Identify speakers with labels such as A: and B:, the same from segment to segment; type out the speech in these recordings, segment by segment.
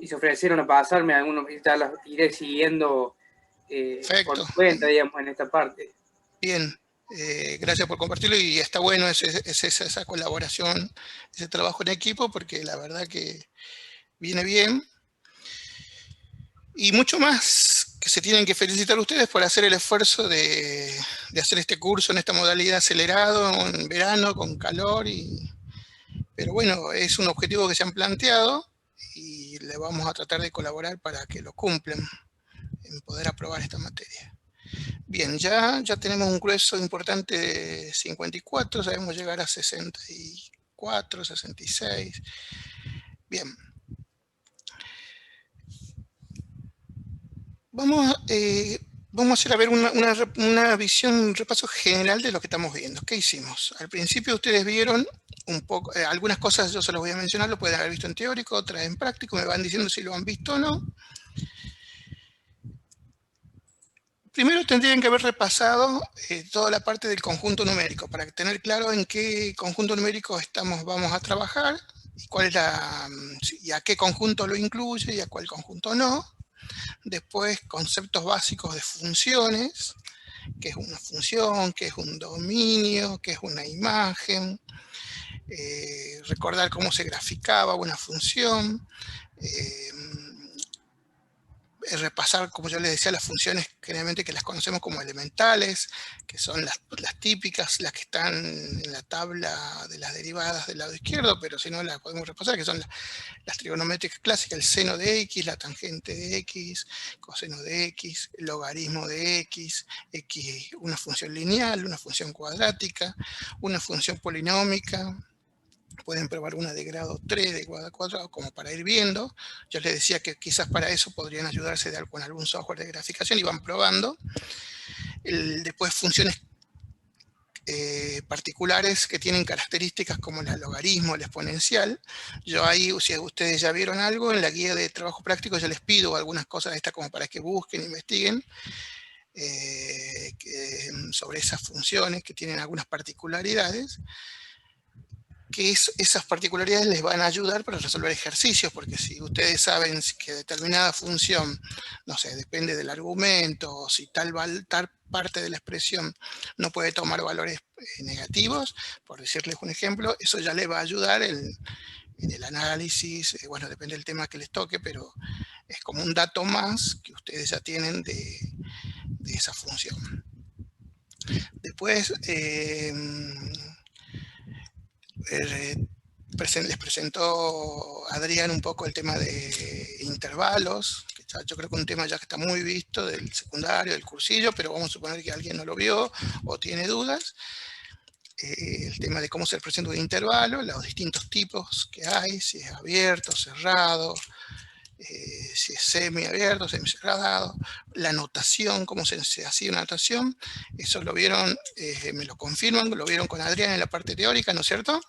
A: y se ofrecieron a pasarme algunos, y ya las iré siguiendo por
B: Perfecto.
A: mi cuenta, digamos, en esta parte.
B: Bien, gracias por compartirlo y está bueno esa colaboración, ese trabajo en equipo, porque la verdad que viene bien. Y mucho más que se tienen que felicitar ustedes por hacer el esfuerzo de hacer este curso en esta modalidad acelerado, en verano, con calor. Pero bueno, es un objetivo que se han planteado y le vamos a tratar de colaborar para que lo cumplan, en poder aprobar esta materia. Bien, ya tenemos un grueso importante de 54, sabemos llegar a 64, 66. Bien. Vamos a hacer una visión, un repaso general de lo que estamos viendo. ¿Qué hicimos? Al principio ustedes vieron un poco, algunas cosas yo se las voy a mencionar, lo pueden haber visto en teórico, otras en práctico, me van diciendo si lo han visto o no. Primero tendrían que haber repasado toda la parte del conjunto numérico para tener claro en qué conjunto numérico vamos a trabajar y cuál es y a qué conjunto lo incluye y a cuál conjunto no. Después, conceptos básicos de funciones, qué es una función, qué es un dominio, qué es una imagen, recordar cómo se graficaba una función, repasar, como yo les decía, las funciones generalmente que las conocemos como elementales, que son las típicas, las que están en la tabla de las derivadas del lado izquierdo, pero si no las podemos repasar, que son las trigonométricas clásicas, el seno de x, la tangente de x, coseno de x, el logaritmo de x, una función lineal, una función cuadrática, una función polinómica. Pueden probar una de grado 3, de grado 4, como para ir viendo. Yo les decía que quizás para eso podrían ayudarse con algún software de graficación y van probando. Después funciones particulares que tienen características como el logaritmo, el exponencial. Yo ahí, si ustedes ya vieron algo, en la guía de trabajo práctico ya les pido algunas cosas de estas como para que busquen, investiguen sobre esas funciones que tienen algunas particularidades, que esas particularidades les van a ayudar para resolver ejercicios, porque si ustedes saben que determinada función, no sé, depende del argumento, o si tal parte de la expresión no puede tomar valores negativos, por decirles un ejemplo, eso ya les va a ayudar en el análisis, bueno, depende del tema que les toque, pero es como un dato más que ustedes ya tienen de esa función. Después, les presentó Adrián un poco el tema de intervalos, que yo creo que es un tema ya que está muy visto del secundario, del cursillo, pero vamos a suponer que alguien no lo vio o tiene dudas. El tema de cómo se representa un intervalo, los distintos tipos que hay, si es abierto, cerrado, si es semiabierto, semicerrado, la notación, cómo se hacía una notación. Eso lo vieron, me lo confirman, lo vieron con Adrián en la parte teórica, ¿no es cierto?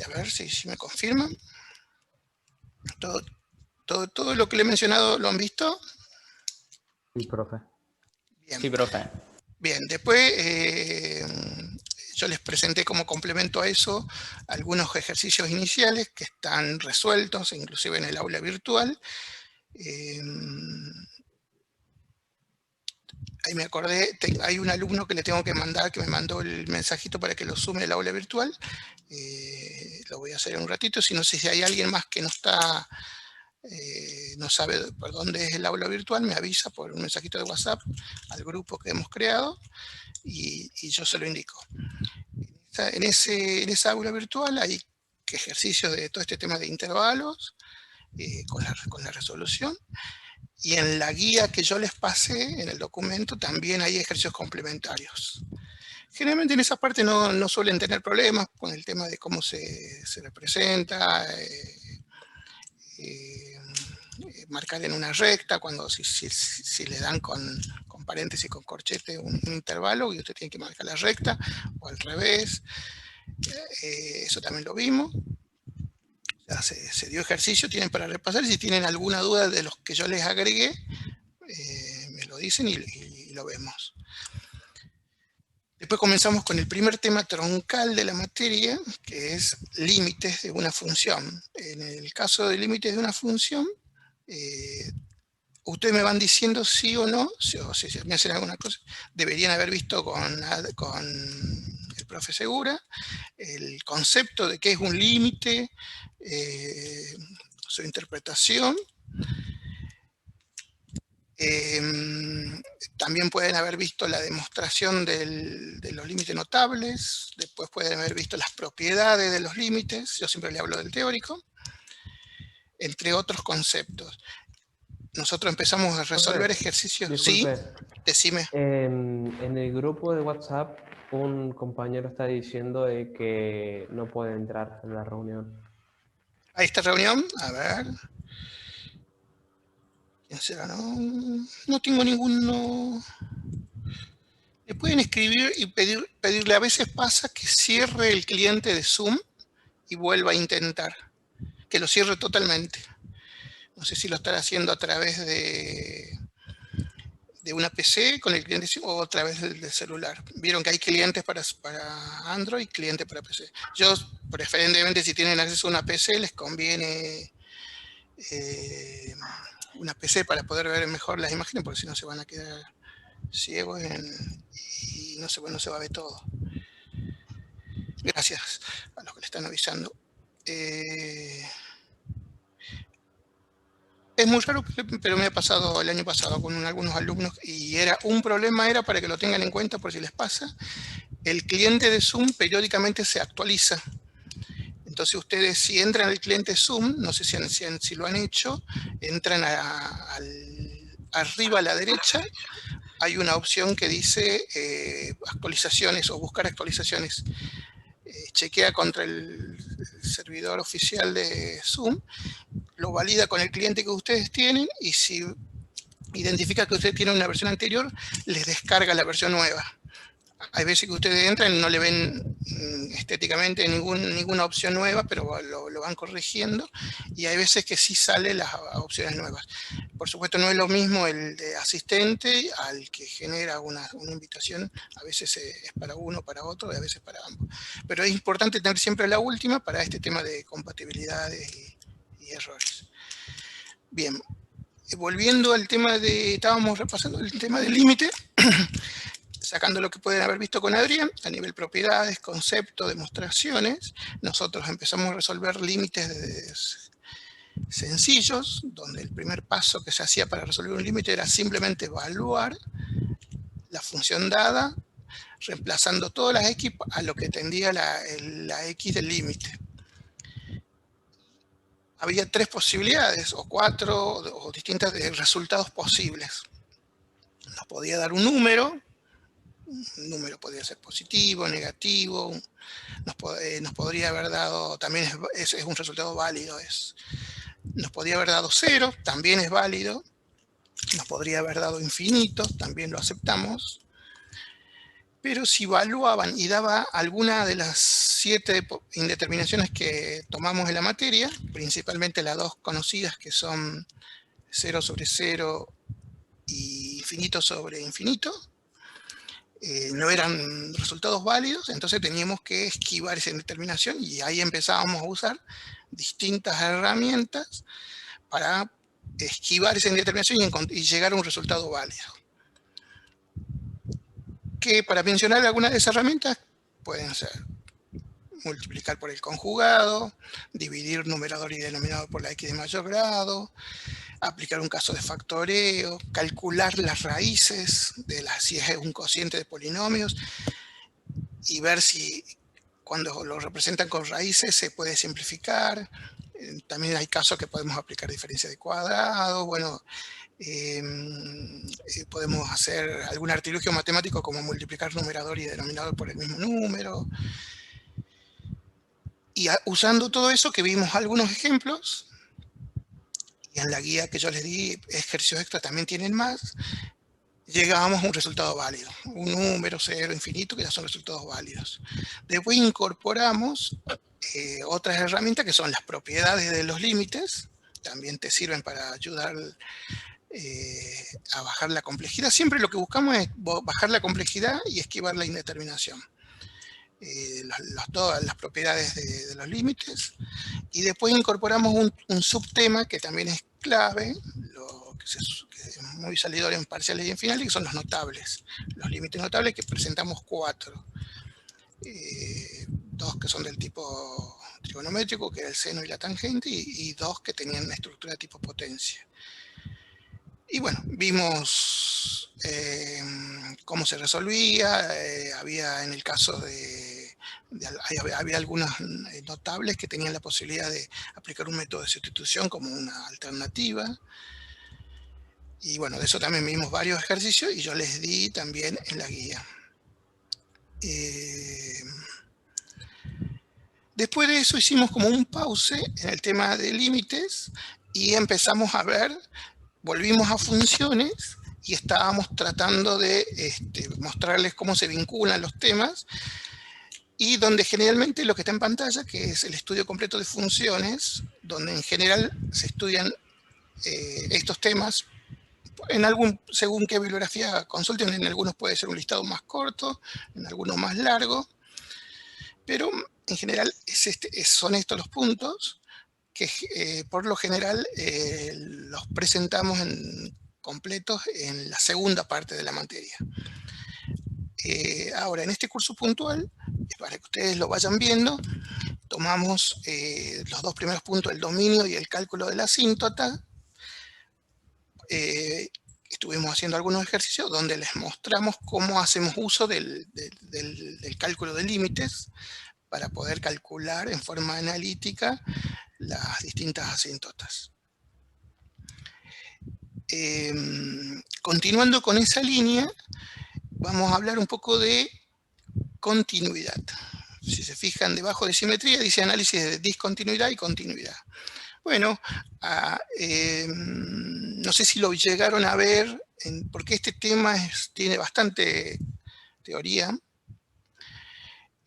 B: A ver si me confirman. Todo lo que le he mencionado, ¿lo han visto?
C: Sí, profe.
B: Bien.
C: Sí, profe.
B: Bien, después yo les presenté como complemento a eso algunos ejercicios iniciales que están resueltos, inclusive en el aula virtual. Ahí me acordé, hay un alumno que le tengo que mandar, que me mandó el mensajito para que lo sume al aula virtual. Lo voy a hacer en un ratito, si no sé si hay alguien más que no sabe por dónde es el aula virtual, me avisa por un mensajito de WhatsApp al grupo que hemos creado y yo se lo indico. En esa aula virtual hay ejercicios de todo este tema de intervalos con la resolución. Y en la guía que yo les pasé, en el documento, también hay ejercicios complementarios. Generalmente en esa parte no suelen tener problemas con el tema de cómo se representa, marcar en una recta, cuando si le dan con paréntesis, con corchete, un intervalo, y usted tiene que marcar la recta, o al revés. Eso también lo vimos. Ya se dio ejercicio, tienen para repasar. Si tienen alguna duda de los que yo les agregué, me lo dicen y lo vemos. Después comenzamos con el primer tema troncal de la materia, que es límites de una función. En el caso de límites de una función, ustedes me van diciendo sí o no, o si me hacen alguna cosa. Deberían haber visto con el profe Segura el concepto de qué es un límite, su interpretación. También pueden haber visto la demostración de los límites notables, después pueden haber visto las propiedades de los límites, yo siempre le hablo del teórico, entre otros conceptos. Nosotros empezamos a resolver ejercicios.
C: Disculpe,
B: Sí, decime.
C: en el grupo de WhatsApp un compañero está diciendo de que no puede entrar en la reunión.
B: ¿A esta reunión? A ver. ¿Quién será? No tengo ninguno. Le pueden escribir y pedirle. A veces pasa que cierre el cliente de Zoom y vuelva a intentar. Que lo cierre totalmente. No sé si lo estará haciendo a través de una PC con el cliente o a través del celular. Vieron que hay clientes para Android y clientes para PC. Yo, preferentemente, si tienen acceso a una PC, les conviene una PC para poder ver mejor las imágenes, porque si no se van a quedar ciegos y no se va a ver todo. Gracias a los que le están avisando. Es muy raro, pero me ha pasado el año pasado con algunos alumnos y un problema era, para que lo tengan en cuenta por si les pasa, el cliente de Zoom periódicamente se actualiza. Entonces ustedes, si entran al cliente Zoom, no sé si lo han hecho, entran arriba a la derecha, hay una opción que dice actualizaciones o buscar actualizaciones. Chequea contra el servidor oficial de Zoom, lo valida con el cliente que ustedes tienen y si identifica que usted tiene una versión anterior, les descarga la versión nueva. Hay veces que ustedes entran y no le ven estéticamente ninguna opción nueva, pero lo van corrigiendo, y hay veces que sí salen las opciones nuevas. Por supuesto, no es lo mismo el de asistente al que genera una invitación. A veces es para uno, para otro, y a veces para ambos. Pero es importante tener siempre la última para este tema de compatibilidades y errores. Bien, volviendo al tema estábamos repasando el tema del límite, sacando lo que pueden haber visto con Adrián, a nivel propiedades, conceptos, demostraciones, nosotros empezamos a resolver límites sencillos, donde el primer paso que se hacía para resolver un límite era simplemente evaluar la función dada, reemplazando todas las x a lo que tendía la x del límite. Había 3 posibilidades, o 4, o distintas resultados posibles. Nos podía dar un número podría ser positivo, negativo, nos podría haber dado, también es un resultado válido, nos podría haber dado 0, también es válido, nos podría haber dado infinito, también lo aceptamos, pero si evaluaban y daba alguna de las 7 indeterminaciones que tomamos en la materia, principalmente las 2 conocidas que son 0 sobre 0 y infinito sobre infinito, no eran resultados válidos, entonces teníamos que esquivar esa indeterminación y ahí empezábamos a usar distintas herramientas para esquivar esa indeterminación y llegar a un resultado válido. Que para mencionar algunas de esas herramientas pueden ser multiplicar por el conjugado, dividir numerador y denominador por la x de mayor grado, aplicar un caso de factoreo, calcular las raíces, si es un cociente de polinomios, y ver si cuando lo representan con raíces se puede simplificar. También hay casos que podemos aplicar diferencia de cuadrados. Bueno, podemos hacer algún artilugio matemático como multiplicar numerador y denominador por el mismo número. Y usando todo eso, que vimos algunos ejemplos, y en la guía que yo les di, ejercicios extra también tienen más, llegábamos a un resultado válido, un número, 0, infinito, que ya son resultados válidos. Después incorporamos otras herramientas que son las propiedades de los límites, también te sirven para ayudar a bajar la complejidad. Siempre lo que buscamos es bajar la complejidad y esquivar la indeterminación. Todas las propiedades de los límites, y después incorporamos un subtema que también es clave, que es muy salidor en parciales y en finales, que son los notables, los límites notables, que presentamos 4. 2 que son del tipo trigonométrico, que era el seno y la tangente, y 2 que tenían una estructura tipo potencia. Y bueno, vimos cómo se resolvía. Había en el caso había algunos notables que tenían la posibilidad de aplicar un método de sustitución como una alternativa. Y bueno, de eso también vimos varios ejercicios y yo les di también en la guía. Después de eso hicimos como un pause en el tema de límites y empezamos a ver, volvimos a funciones y estábamos tratando de mostrarles cómo se vinculan los temas, y donde generalmente lo que está en pantalla, que es el estudio completo de funciones, donde en general se estudian estos temas, según qué bibliografía consulten, en algunos puede ser un listado más corto, en algunos más largo, pero en general son estos los puntos que por lo general los presentamos completos en la segunda parte de la materia. Ahora, en este curso puntual, para que ustedes lo vayan viendo, tomamos los 2 primeros puntos, el dominio y el cálculo de la asíntota. Estuvimos haciendo algunos ejercicios donde les mostramos cómo hacemos uso del cálculo de límites para poder calcular en forma analítica las distintas asíntotas. Continuando con esa línea, vamos a hablar un poco de continuidad. Si se fijan, debajo de simetría dice análisis de discontinuidad y continuidad. Bueno, no sé si lo llegaron a ver, porque este tema tiene bastante teoría.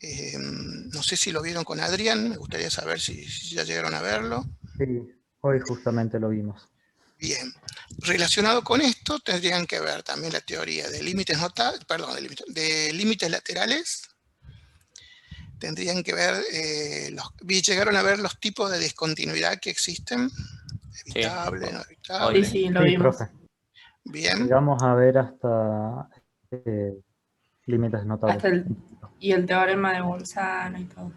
B: No sé si lo vieron con Adrián, me gustaría saber si ya llegaron a verlo.
D: Sí, hoy justamente lo vimos.
B: Bien, relacionado con esto tendrían que ver también la teoría de límites de límites laterales. Tendrían que ver, llegaron a ver los tipos de discontinuidad que existen, evitable,
C: Sí.
B: no evitable.
E: Sí, lo
D: Sí,
E: vimos.
D: profe.
B: Bien,
D: Llegamos a ver hasta límites notables.
E: Y el teorema de Bolzano y todo.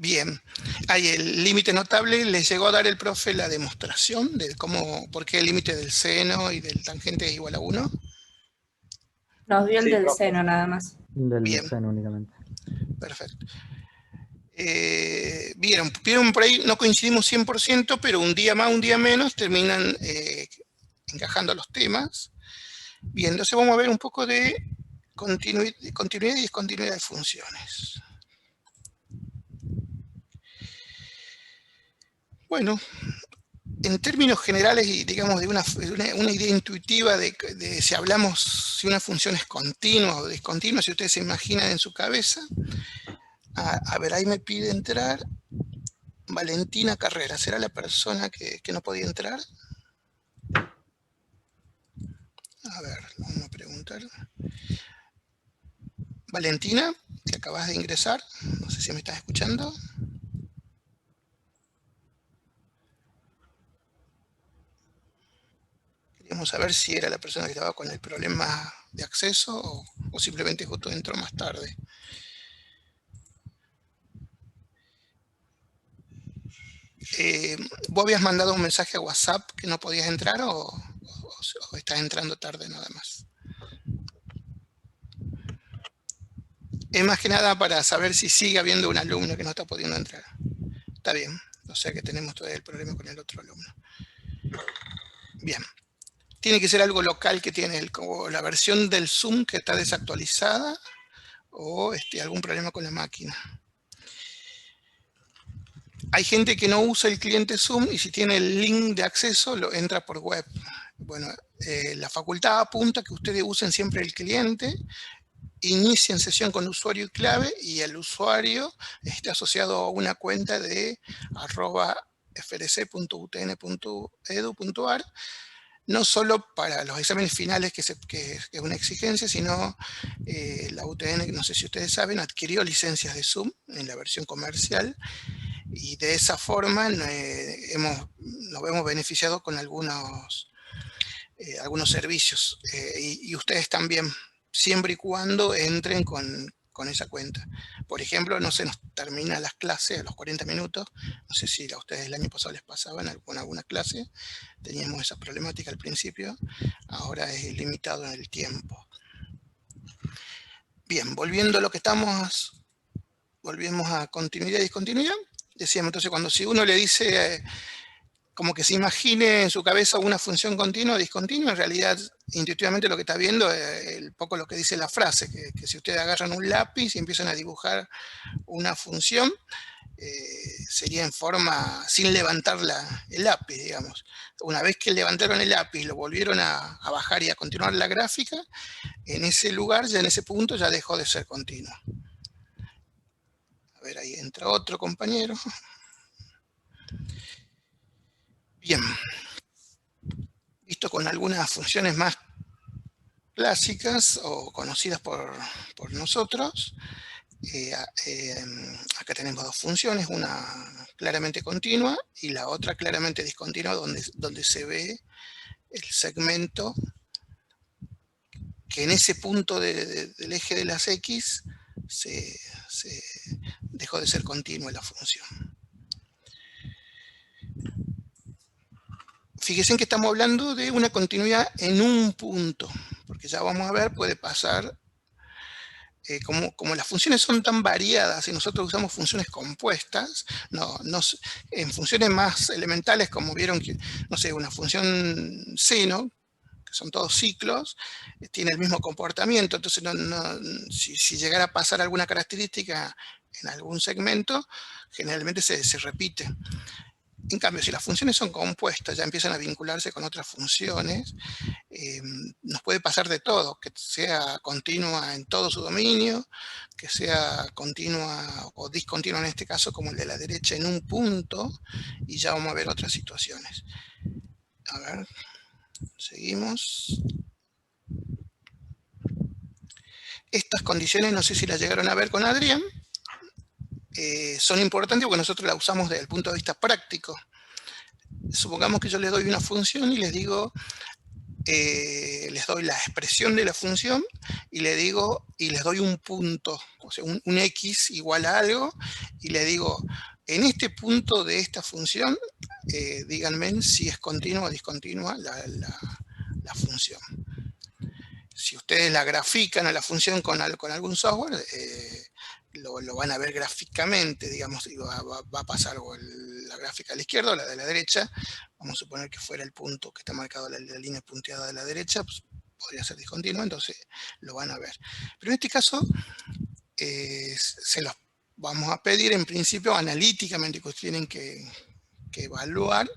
B: bien. Ahí el límite notable les llegó a dar el profe la demostración de por qué el límite del seno y del tangente es igual a 1.
E: Nos dio el
A: Sí,
E: del
A: profe.
E: seno nada más.
D: Del
B: Bien.
D: seno únicamente.
B: Perfecto. Vieron por ahí, no coincidimos 100%, pero un día más, un día menos, terminan encajando los temas. Bien, entonces vamos a ver un poco de continuidad y discontinuidad de funciones. Bueno, en términos generales y digamos de una idea intuitiva de si una función es continua o discontinua, si ustedes se imaginan en su cabeza. A ver, ahí me pide entrar Valentina Carrera. ¿Será la persona que no podía entrar? A ver, vamos a preguntar. Valentina, que acabas de ingresar, no sé si me estás escuchando. Queríamos saber si era la persona que estaba con el problema de acceso o simplemente justo entró más tarde. ¿Vos habías mandado un mensaje a WhatsApp que no podías entrar o estás entrando tarde nada más? Es más que nada para saber si sigue habiendo un alumno que no está pudiendo entrar. Está bien, o sea que tenemos todavía el problema con el otro alumno. Bien. Tiene que ser algo local que tiene como la versión del Zoom que está desactualizada o algún problema con la máquina. Hay gente que no usa el cliente Zoom y si tiene el link de acceso lo entra por web. Bueno, la facultad apunta a que ustedes usen siempre el cliente, inicien sesión con usuario y clave y el usuario esté asociado a una cuenta de @frc.utn.edu.ar. no solo para los exámenes finales, que es una exigencia, sino la UTN, no sé si ustedes saben, adquirió licencias de Zoom en la versión comercial, y de esa forma nos vemos beneficiados con algunos servicios, y ustedes también, siempre y cuando entren con esa cuenta. Por ejemplo, no se nos termina las clases a los 40 minutos, no sé si a ustedes el año pasado les pasaba en alguna clase, teníamos esa problemática al principio, ahora es limitado en el tiempo. Bien, volviendo a lo que volvemos a continuidad y discontinuidad. Decíamos entonces, si uno le dice, como que se imagine en su cabeza una función continua o discontinua, en realidad intuitivamente lo que está viendo es un poco lo que dice la frase, que si ustedes agarran un lápiz y empiezan a dibujar una función, sería en forma sin levantar el lápiz, digamos. Una vez que levantaron el lápiz, lo volvieron a bajar y a continuar la gráfica, en ese lugar, ya en ese punto, ya dejó de ser continua. A ver, ahí entra otro compañero. Bien. Visto con algunas funciones más clásicas o conocidas por nosotros, acá tenemos dos funciones, una claramente continua y la otra claramente discontinua, donde se ve el segmento que en ese punto del eje de las X se dejó de ser continua la función. Fíjense que estamos hablando de una continuidad en un punto, porque ya vamos a ver, puede pasar, como las funciones son tan variadas y nosotros usamos funciones compuestas, en funciones más elementales, como vieron, que, no sé, una función seno, que son todos ciclos, tiene el mismo comportamiento, entonces si llegara a pasar alguna característica en algún segmento, generalmente se repite. En cambio, si las funciones son compuestas, ya empiezan a vincularse con otras funciones, nos puede pasar de todo, que sea continua en todo su dominio, que sea continua o discontinua en este caso, como el de la derecha, en un punto, y ya vamos a ver otras situaciones. A ver, seguimos. Estas condiciones, no sé si las llegaron a ver con Adrián, son importantes porque nosotros las usamos desde el punto de vista práctico. Supongamos que yo les doy una función y les digo, les doy la expresión de la función y les doy un punto, o sea, un X igual a algo, y le digo, en este punto de esta función, díganme si es continua o discontinua la función. Si ustedes la grafican a la función con algún software, lo van a ver gráficamente, digamos, y va a pasar la gráfica a la izquierda o la de la derecha. Vamos a suponer que fuera el punto que está marcado la línea punteada de la derecha, pues podría ser discontinuo, entonces lo van a ver. Pero en este caso, se los vamos a pedir en principio analíticamente, que tienen que evaluar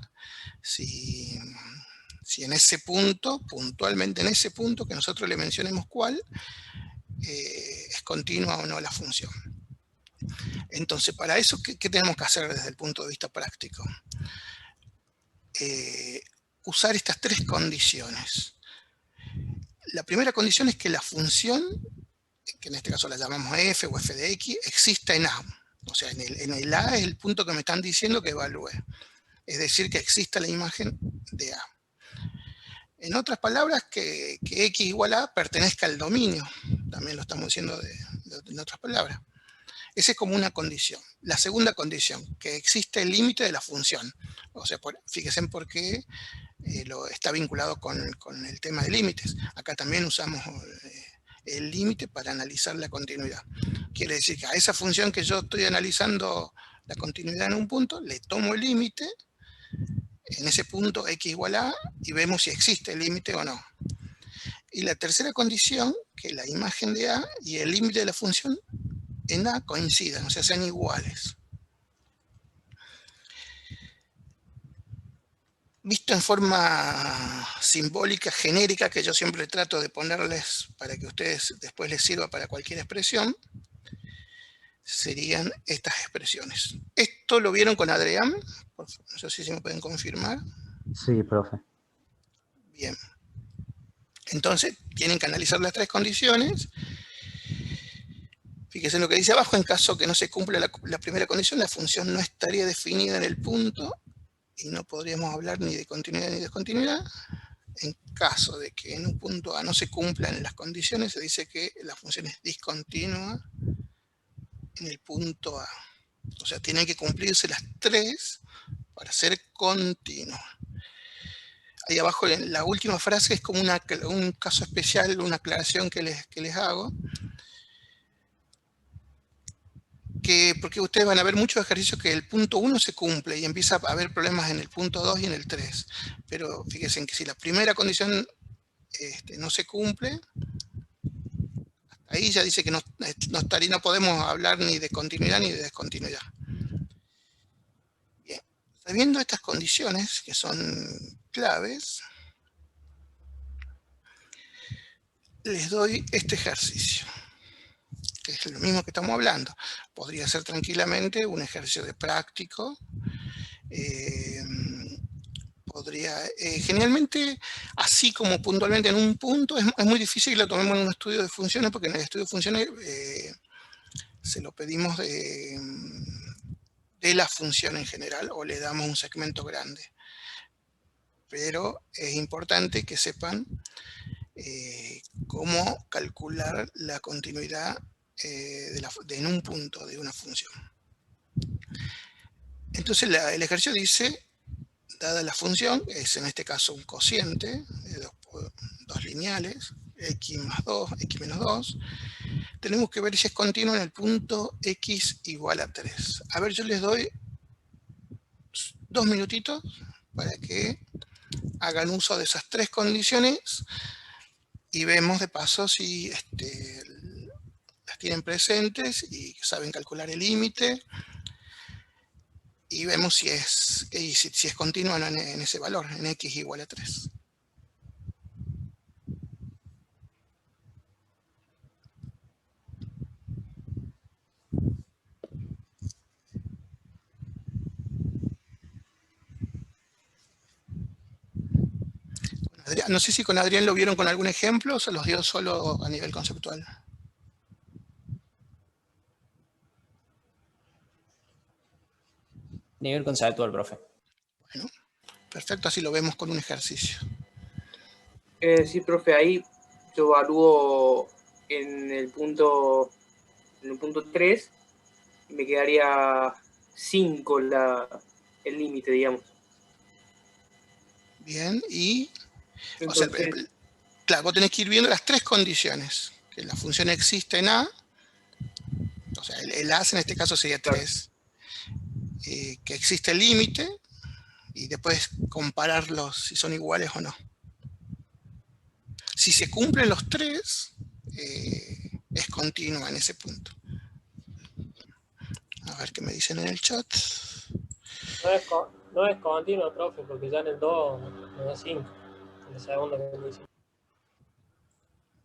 B: si en ese punto, puntualmente en ese punto, que nosotros le mencionemos cuál, es continua o no la función. Entonces, para eso, ¿qué tenemos que hacer desde el punto de vista práctico? Usar estas tres condiciones. La primera condición es que la función, que en este caso la llamamos f o f de x, exista en A. O sea, en el A es el punto que me están diciendo que evalúe. Es decir, que exista la imagen de A. En otras palabras, que x igual a pertenezca al dominio. También lo estamos diciendo en otras palabras. Esa es como una condición. La segunda condición, que existe el límite de la función. O sea, fíjense por qué está vinculado con el tema de límites. Acá también usamos el límite para analizar la continuidad. Quiere decir que a esa función que yo estoy analizando la continuidad en un punto, le tomo el límite, en ese punto x igual a, y vemos si existe el límite o no. Y la tercera condición, que la imagen de A y el límite de la función en A coincidan, o sea, sean iguales. Visto en forma simbólica, genérica, que yo siempre trato de ponerles para que ustedes después les sirva para cualquier expresión, serían estas expresiones. ¿Esto lo vieron con Adrián? No sé si me pueden confirmar.
D: Sí, profe.
B: Bien. Entonces, tienen que analizar las tres condiciones. Fíjense en lo que dice abajo: en caso que no se cumpla la primera condición, la función no estaría definida en el punto y no podríamos hablar ni de continuidad ni de descontinuidad. En caso de que en un punto A no se cumplan las condiciones, se dice que la función es discontinua en el punto A. O sea, tienen que cumplirse las tres para ser continua. Ahí abajo, en la última frase, es como un caso especial, una aclaración que les hago. Porque ustedes van a ver muchos ejercicios que el punto 1 se cumple y empieza a haber problemas en el punto 2 y en el 3. Pero fíjense en que si la primera condición no se cumple, ahí ya dice que no podemos hablar ni de continuidad ni de descontinuidad. Bien, sabiendo estas condiciones que son claves, les doy este ejercicio, que es lo mismo que estamos hablando. Podría ser tranquilamente un ejercicio de práctico. Generalmente, así como puntualmente en un punto, es muy difícil que lo tomemos en un estudio de funciones, porque en el estudio de funciones se lo pedimos de la función en general, o le damos un segmento grande. Pero es importante que sepan cómo calcular la continuidad en un punto de una función. Entonces el ejercicio dice: dada la función, es en este caso un cociente de dos lineales, x más 2, x menos 2, tenemos que ver si es continuo en el punto x igual a 3. A ver, yo les doy 2 minutitos para que hagan uso de esas tres condiciones y vemos de paso si las tienen presentes y saben calcular el límite, y vemos si es continua en ese valor, en x igual a 3. No sé si con Adrián lo vieron con algún ejemplo o se los dio solo a nivel conceptual.
F: Nivel conceptual, profe.
B: Bueno, perfecto, así lo vemos con un ejercicio.
A: Sí, profe, ahí yo evalúo en el punto 3 y me quedaría 5 el límite, digamos.
B: Bien, y
A: Entonces,
B: o sea, claro, vos tenés que ir viendo las tres condiciones: que la función existe en A, o sea, el A en este caso sería 3, que existe el límite, y después compararlos si son iguales o no. Si se cumplen los tres, es continua en ese punto. A ver qué me dicen en el chat.
G: No es continuo, profe, porque ya en el 2 nos da 5. En la segunda condición.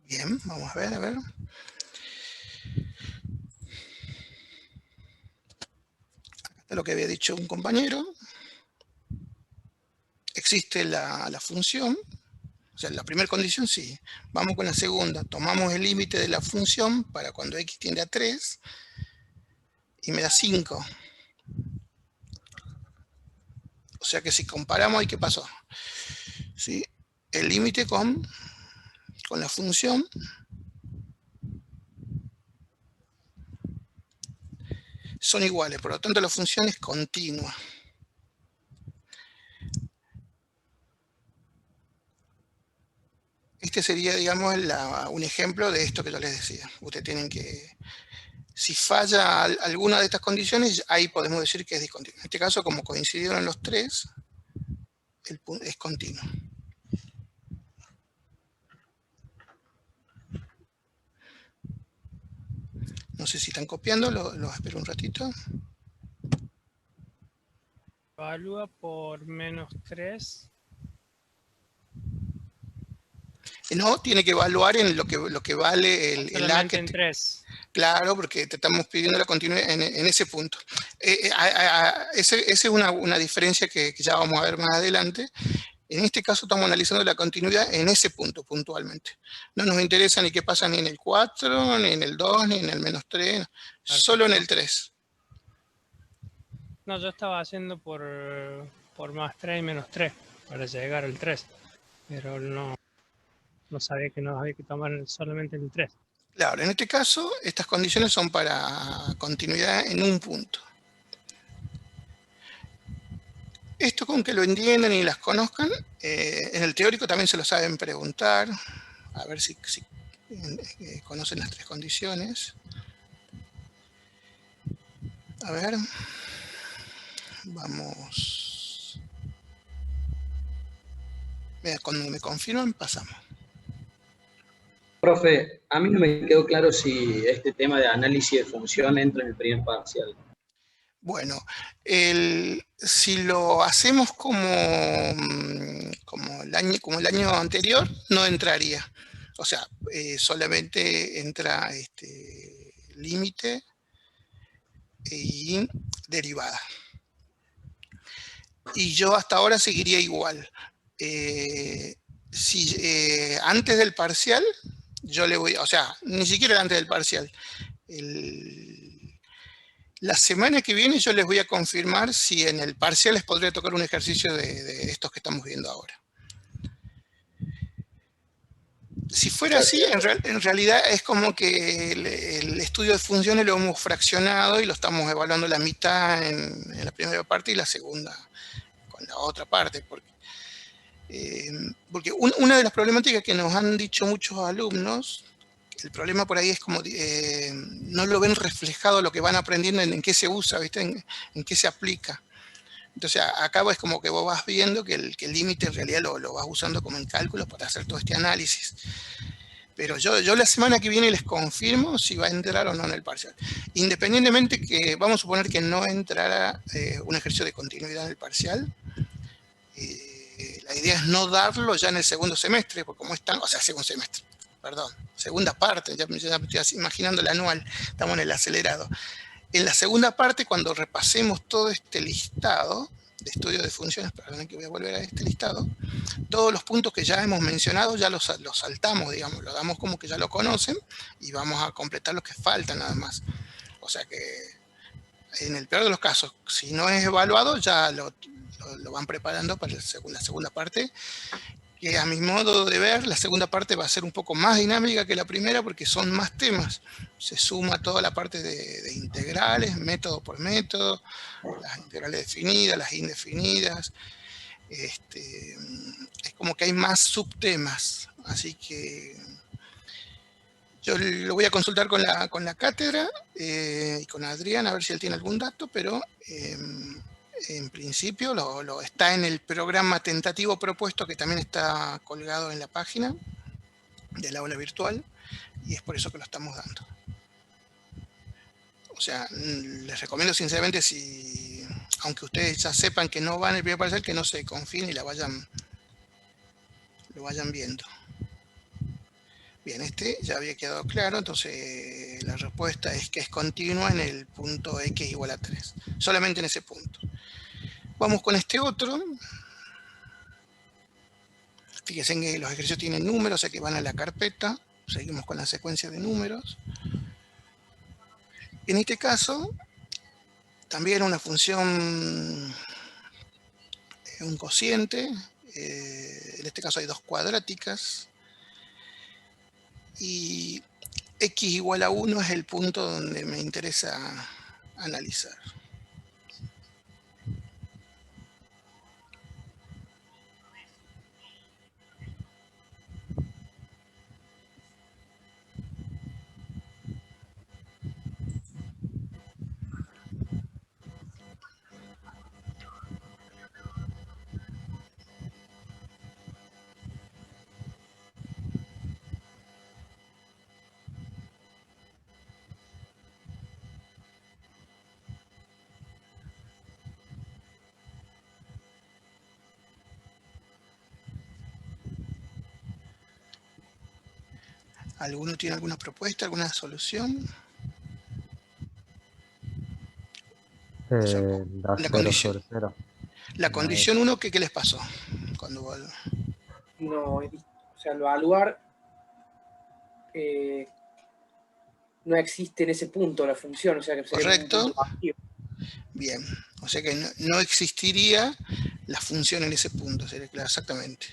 B: Bien, vamos a ver, a ver. Acá está lo que había dicho un compañero. Existe la función. O sea, la primera condición sí. Vamos con la segunda. Tomamos el límite de la función para cuando x tiende a 3 y me da 5. O sea que si comparamos, ¿y qué pasó? ¿Sí? El límite con la función son iguales, por lo tanto la función es continua. Este sería, digamos, un ejemplo de esto que yo les decía. Ustedes tienen que, si falla alguna de estas condiciones, ahí podemos decir que es discontinuo. En este caso, como coincidieron los tres, es continuo. No sé si están copiando, los espero un ratito.
H: Evalúa por -3.
B: No, tiene que evaluar en lo que vale el A.
H: En 3.
B: Claro, porque te estamos pidiendo la continuidad en ese punto. Esa es una diferencia que ya vamos a ver más adelante. En este caso estamos analizando la continuidad en ese punto puntualmente. No nos interesa ni qué pasa ni en el 4, ni en el 2, ni en el -3, no. Solo en el 3.
H: No, yo estaba haciendo por +3 y -3 para llegar al 3, pero no sabía que no había que tomar solamente el 3.
B: Claro, en este caso, estas condiciones son para continuidad en un punto. Esto con que lo entiendan y las conozcan, en el teórico también se lo saben preguntar, a ver si conocen las 3 condiciones. A ver, vamos. Cuando me confirman, pasamos.
F: Profe, a mí no me quedó claro si este tema de análisis de función entra en el primer parcial.
B: Bueno, si lo hacemos como el año anterior, no entraría. O sea, solamente entra límite y derivada. Y yo hasta ahora seguiría igual. Antes del parcial, yo le voy, o sea, ni siquiera antes del parcial. La semana que viene yo les voy a confirmar si en el parcial les podría tocar un ejercicio de estos que estamos viendo ahora. Si fuera así, en realidad es como que el estudio de funciones lo hemos fraccionado y lo estamos evaluando la mitad en la primera parte y la segunda con la otra parte. Porque una de las problemáticas que nos han dicho muchos alumnos, el problema por ahí es como no lo ven reflejado lo que van aprendiendo en qué se usa, ¿viste? En qué se aplica. Entonces acá es como que vos vas viendo que el límite en realidad lo vas usando como en cálculos para hacer todo este análisis. Pero yo la semana que viene les confirmo si va a entrar o no en el parcial. Independientemente que vamos a suponer que no entrara un ejercicio de continuidad en el parcial, la idea es no darlo ya en el segundo semestre, porque como están, o sea, segundo semestre, perdón, segunda parte, ya me estoy imaginando el anual, estamos en el acelerado. En la segunda parte, cuando repasemos todo este listado de estudio de funciones, perdón que voy a volver a este listado, todos los puntos que ya hemos mencionado ya los saltamos, digamos, lo damos como que ya lo conocen y vamos a completar los que faltan nada más. O sea que en el peor de los casos, si no es evaluado, ya lo van preparando para la segunda parte, que a mi modo de ver, la segunda parte va a ser un poco más dinámica que la primera porque son más temas. Se suma toda la parte de integrales, método por método, las integrales definidas, las indefinidas. Es como que hay más subtemas, así que yo lo voy a consultar con la cátedra y con Adrián a ver si él tiene algún dato, pero en principio está en el programa tentativo propuesto que también está colgado en la página del aula virtual y es por eso que lo estamos dando. O sea, les recomiendo sinceramente, aunque ustedes ya sepan que no van en el primer parcial, que no se confíen y lo vayan viendo. Bien, ya había quedado claro, entonces la respuesta es que es continua en el punto x igual a 3, solamente en ese punto. Vamos con este otro. Fíjense que los ejercicios tienen números, o sea que van a la carpeta. Seguimos con la secuencia de números. En este caso, también una función, un cociente. En este caso hay dos cuadráticas. Y x igual a 1 es el punto donde me interesa analizar. ¿Alguno tiene alguna propuesta, alguna solución? La condición 1, ¿qué les pasó cuando evalúa.
A: No, o sea, evaluar no existe en ese punto la función, o sea que sería
B: Correcto.
A: un punto vacío.
B: Bien, o sea que no existiría la función en ese punto, sería claro, exactamente.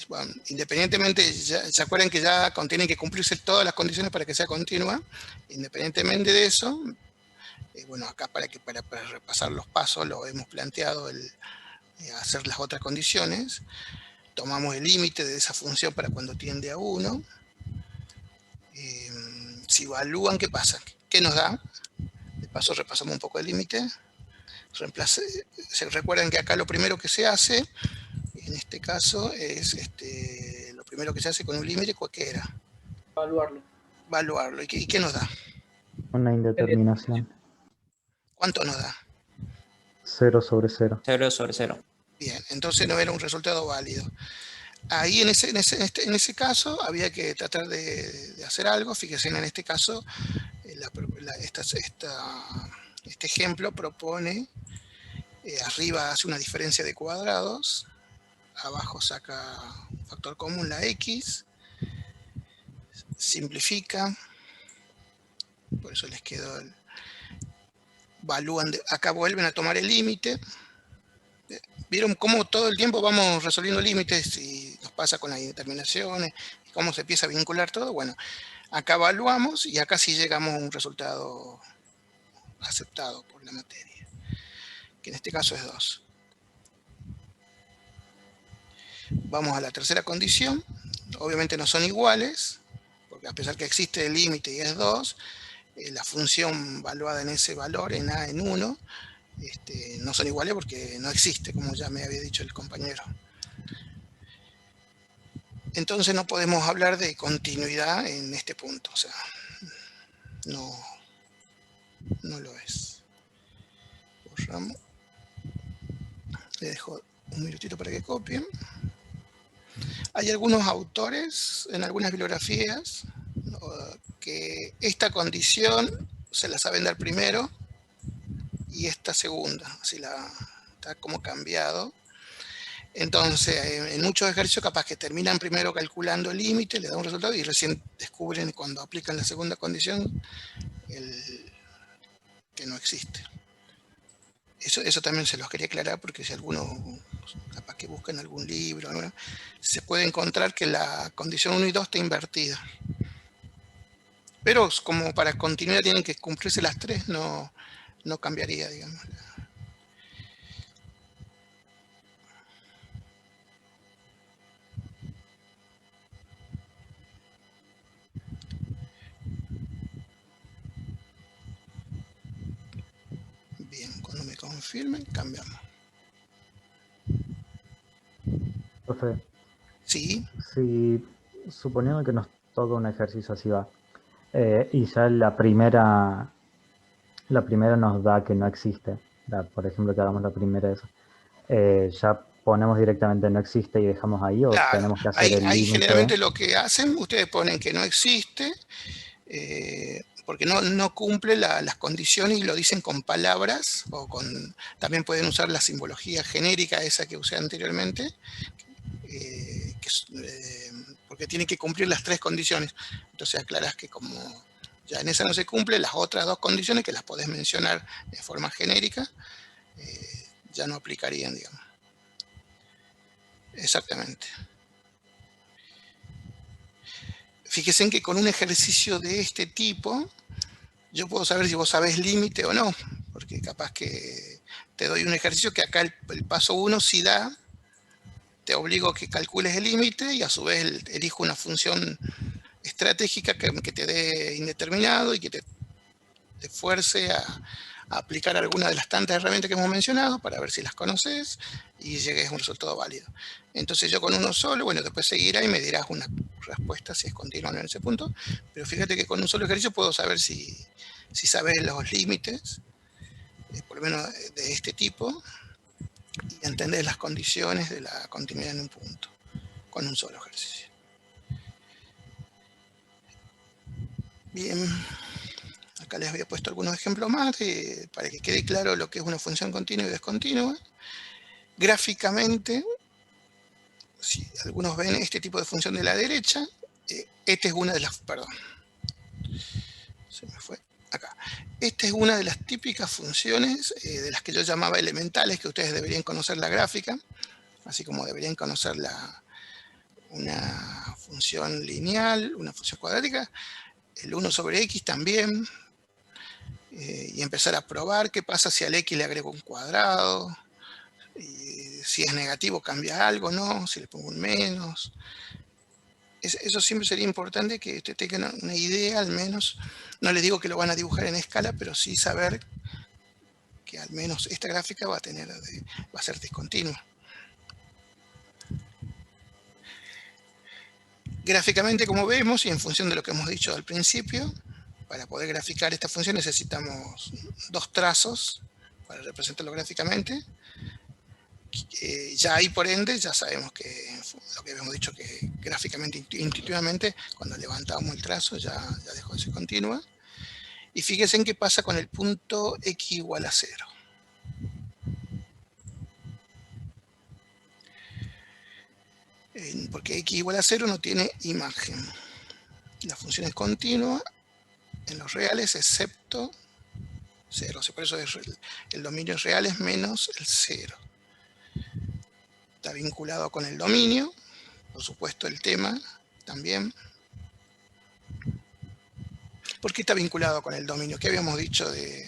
B: Bueno, independientemente, ¿se acuerdan que ya tienen que cumplirse todas las condiciones para que sea continua? Independientemente de eso, bueno, acá para repasar los pasos, lo hemos planteado hacer las otras condiciones. Tomamos el límite de esa función para cuando tiende a 1. Si evalúan, ¿qué pasa? ¿Qué nos da? De paso repasamos un poco el límite. Se recuerdan que acá lo primero que se hace, en este caso, es lo primero que se hace con un límite, ¿qué era?
A: Evaluarlo.
B: Evaluarlo. ¿Y qué nos da?
D: Una indeterminación.
B: ¿Cuánto nos da?
D: 0 sobre 0.
I: 0 sobre 0.
B: Bien, entonces no era un resultado válido. Ahí en ese caso había que tratar de hacer algo. Fíjense, en este caso, este ejemplo propone, arriba hace una diferencia de cuadrados, abajo saca un factor común, la x, simplifica, por eso les quedó evalúan, acá vuelven a tomar el límite. ¿Vieron cómo todo el tiempo vamos resolviendo límites y nos pasa con las indeterminaciones? ¿Cómo se empieza a vincular todo? Bueno, acá evaluamos y acá sí llegamos a un resultado aceptado por la materia, que en este caso es 2. Vamos a la tercera condición. Obviamente no son iguales, porque a pesar que existe el límite y es 2, la función evaluada en ese valor, en A en 1, no son iguales porque no existe, como ya me había dicho el compañero. Entonces no podemos hablar de continuidad en este punto, o sea, no lo es. Borramos. Le dejo un minutito para que copien. Hay algunos autores en algunas bibliografías que esta condición se la saben dar primero y esta segunda, así está como cambiado. Entonces, en muchos ejercicios capaz que terminan primero calculando el límite, le da un resultado y recién descubren cuando aplican la segunda condición que no existe. Eso también se los quería aclarar porque si alguno capaz que busca en algún libro, ¿no? Se puede encontrar que la condición 1 y 2 está invertida. Pero como para continuidad tienen que cumplirse las 3, no cambiaría, digamos. Bien, cuando me confirmen, cambiamos.
D: Profe,
B: Sí.
D: si suponiendo que nos toca un ejercicio así va, y ya la primera nos da que no existe, por ejemplo que hagamos la primera de eso, ya ponemos directamente no existe y dejamos ahí, o
B: Claro,
D: tenemos que hacer el
B: ahí
D: límite.
B: generalmente lo que hacen, ustedes ponen que no existe, porque no cumple las condiciones y lo dicen con palabras, o también pueden usar la simbología genérica esa que usé anteriormente, porque tiene que cumplir las 3 condiciones. Entonces aclarás que como ya en esa no se cumple, las otras 2 condiciones que las podés mencionar de forma genérica, ya no aplicarían, digamos. Exactamente. Fíjense en que con un ejercicio de este tipo, yo puedo saber si vos sabés límite o no, porque capaz que te doy un ejercicio que acá el paso 1 sí da, te obligo a que calcules el límite y a su vez elijo una función estratégica que te dé indeterminado y que te fuerce a aplicar alguna de las tantas herramientas que hemos mencionado para ver si las conoces y llegues a un resultado válido. Entonces yo con uno solo, bueno, después seguirá y me dirás una respuesta si es continua o no en ese punto, pero fíjate que con un solo ejercicio puedo saber si sabes los límites, por lo menos de este tipo, y entender las condiciones de la continuidad en un punto, con un solo ejercicio. Bien, acá les había puesto algunos ejemplos más para que quede claro lo que es una función continua y descontinua. Gráficamente, si algunos ven este tipo de función de la derecha, esta es una de las, perdón, se me fue, acá. Esta es una de las típicas funciones de las que yo llamaba elementales, que ustedes deberían conocer la gráfica, así como deberían conocer una función lineal, una función cuadrática, el 1 sobre x también, y empezar a probar qué pasa si al x le agrego un cuadrado, y si es negativo cambia algo, ¿no? Si le pongo un menos. Eso siempre sería importante que ustedes tengan una idea, al menos. No les digo que lo van a dibujar en escala, pero sí saber que al menos esta gráfica va a ser discontinua. Gráficamente, como vemos, y en función de lo que hemos dicho al principio, para poder graficar esta función necesitamos dos trazos para representarlo gráficamente. Ya ahí, por ende, ya sabemos que lo que habíamos dicho, que gráficamente, intuitivamente, cuando levantamos el trazo ya dejó de ser continua. Y fíjense en qué pasa con el punto x igual a 0. Porque x igual a 0 no tiene imagen. La función es continua en los reales, excepto 0. O sea, por eso el dominio real es menos el 0. Está vinculado con el dominio, por supuesto el tema también. ¿Por qué está vinculado con el dominio? ¿Qué habíamos dicho de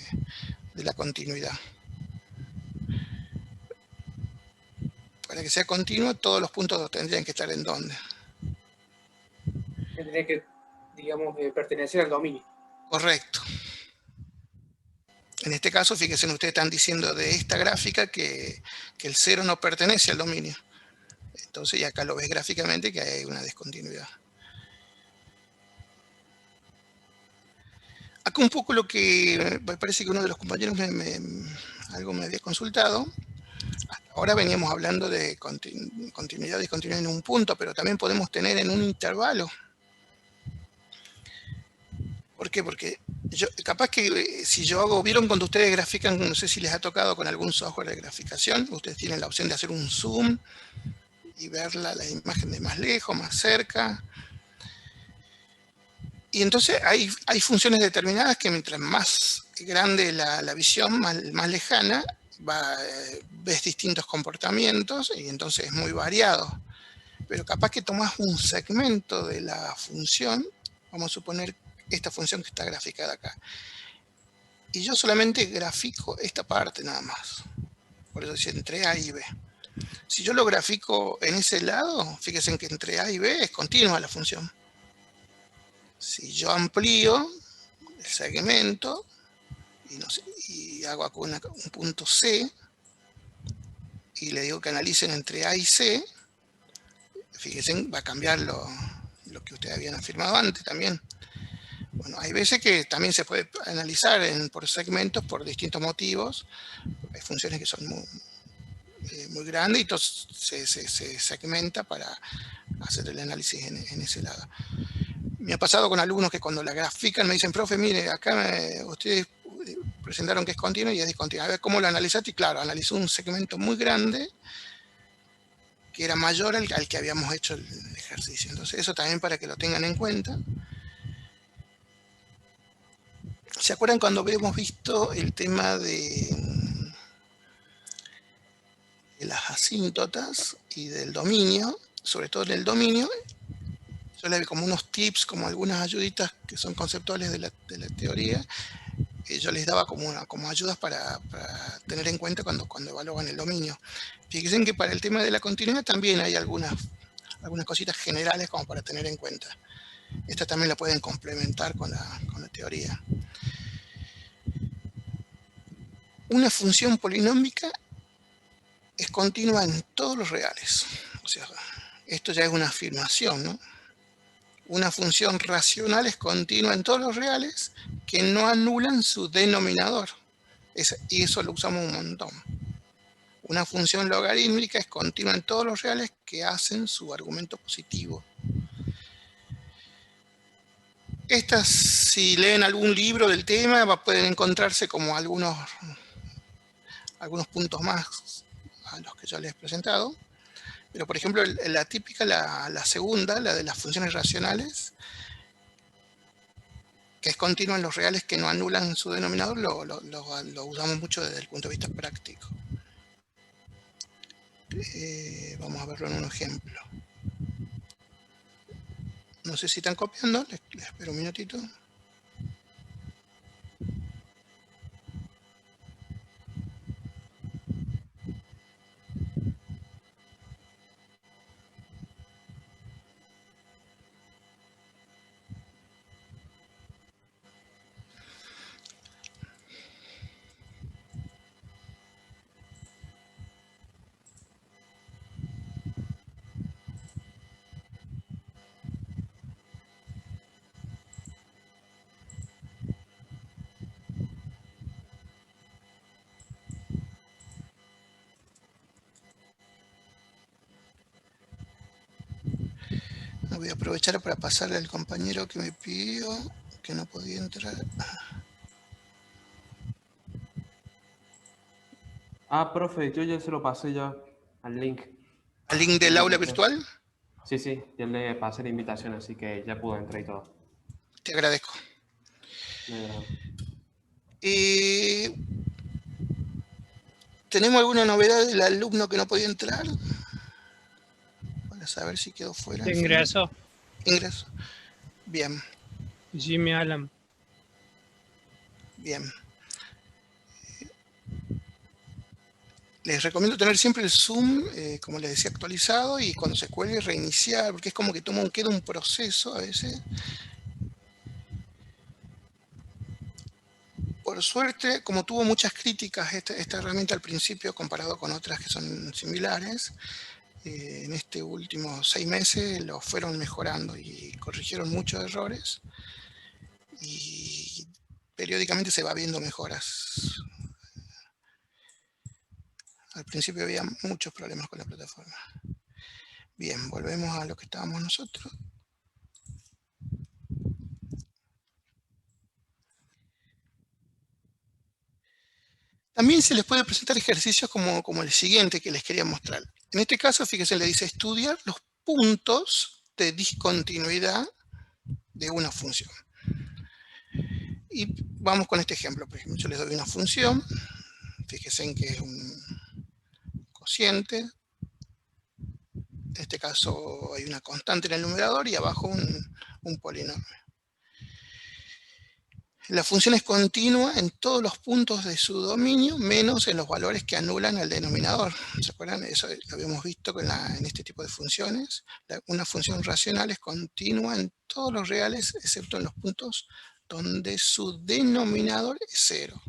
B: la continuidad? Para que sea continuo, todos los puntos tendrían que estar en ¿dónde?
A: Tendría que, digamos, pertenecer al dominio.
B: Correcto. En este caso, fíjense, ustedes están diciendo de esta gráfica que el 0 no pertenece al dominio. Entonces, y acá lo ves gráficamente que hay una discontinuidad. Acá un poco lo que me parece que uno de los compañeros algo me había consultado. Hasta ahora veníamos hablando de continuidad y discontinuidad en un punto, pero también podemos tener en un intervalo. ¿Por qué? Porque capaz que si yo hago, vieron cuando ustedes grafican, no sé si les ha tocado con algún software de graficación, ustedes tienen la opción de hacer un zoom y ver la imagen de más lejos, más cerca. Y entonces hay funciones determinadas que mientras más grande la visión, más lejana, ves distintos comportamientos y entonces es muy variado. Pero capaz que tomás un segmento de la función, vamos a suponer esta función que está graficada acá. Y yo solamente grafico esta parte nada más. Por eso dice entre A y B. Si yo lo grafico en ese lado, fíjense que entre A y B es continua la función. Si yo amplío el segmento y hago acá un punto C y le digo que analicen entre A y C, fíjense, va a cambiar lo que ustedes habían afirmado antes también. Bueno, hay veces que también se puede analizar por segmentos por distintos motivos. Hay funciones que son muy grandes y entonces se segmenta para hacer el análisis en ese lado. Me ha pasado con alumnos que cuando la grafican me dicen, profe, mire, acá ustedes presentaron que es continua y es discontinua. A ver, ¿cómo lo analizaste? Y claro, analizó un segmento muy grande que era mayor al que habíamos hecho el ejercicio. Entonces, eso también para que lo tengan en cuenta. ¿Se acuerdan cuando habíamos visto el tema de las asíntotas y del dominio? Sobre todo en el dominio, yo le vi como unos tips, como algunas ayuditas que son conceptuales de la teoría, que yo les daba como ayudas para tener en cuenta cuando evalúan el dominio. Fíjense que para el tema de la continuidad también hay algunas cositas generales como para tener en cuenta. Esta también la pueden complementar con la teoría. Una función polinómica es continua en todos los reales. O sea, esto ya es una afirmación, ¿no? Una función racional es continua en todos los reales que no anulan su denominador. Y eso lo usamos un montón. Una función logarítmica es continua en todos los reales que hacen su argumento positivo. Estas, si leen algún libro del tema, pueden encontrarse como algunos puntos más a los que yo les he presentado. Pero por ejemplo, la típica, la segunda, la de las funciones racionales, que es continua en los reales que no anulan su denominador, lo usamos mucho desde el punto de vista práctico. Vamos a verlo en un ejemplo. No sé si están copiando, les espero un minutito. Voy a aprovechar para pasarle al compañero que me pidió, que no podía entrar.
C: Profe, yo ya se lo pasé ya al link.
B: ¿Al link del aula virtual?
C: Sí, sí, ya le pasé la invitación, así que ya pudo entrar y todo.
B: Te agradezco. ¿Tenemos alguna novedad del alumno que no podía entrar? Para saber si quedó fuera.
H: ¿Te ingresó?
B: Ingreso. Bien.
H: Jimmy Allen.
B: Bien. Les recomiendo tener siempre el Zoom, como les decía, actualizado, y cuando se cuelgue reiniciar, porque es como que queda un proceso a veces. Por suerte, como tuvo muchas críticas esta herramienta al principio comparado con otras que son similares, en estos últimos 6 meses lo fueron mejorando y corrigieron muchos errores, y periódicamente se va viendo mejoras. Al principio había muchos problemas con la plataforma. Bien, volvemos a lo que estábamos nosotros. También se les puede presentar ejercicios como el siguiente que les quería mostrar. En este caso, fíjense, le dice estudiar los puntos de discontinuidad de una función. Y vamos con este ejemplo. Por ejemplo, yo les doy una función. Fíjense en que es un cociente. En este caso hay una constante en el numerador y abajo un polinomio. La función es continua en todos los puntos de su dominio, menos en los valores que anulan al denominador. ¿Se acuerdan? Eso lo habíamos visto en este tipo de funciones. Una función racional es continua en todos los reales, excepto en los puntos donde su denominador es 0.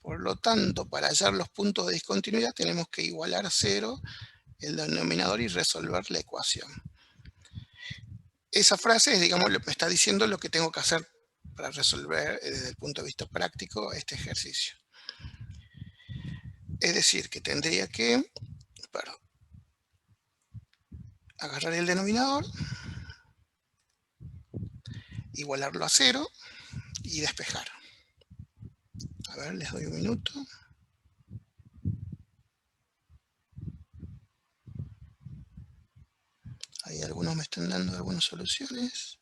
B: Por lo tanto, para hallar los puntos de discontinuidad tenemos que igualar a 0 el denominador y resolver la ecuación. Esa frase es, digamos, me está diciendo lo que tengo que hacer para resolver desde el punto de vista práctico este ejercicio. Es decir, que tendría que agarrar el denominador, igualarlo a 0 y despejar. A ver, les doy un minuto. Ahí algunos me están dando algunas soluciones.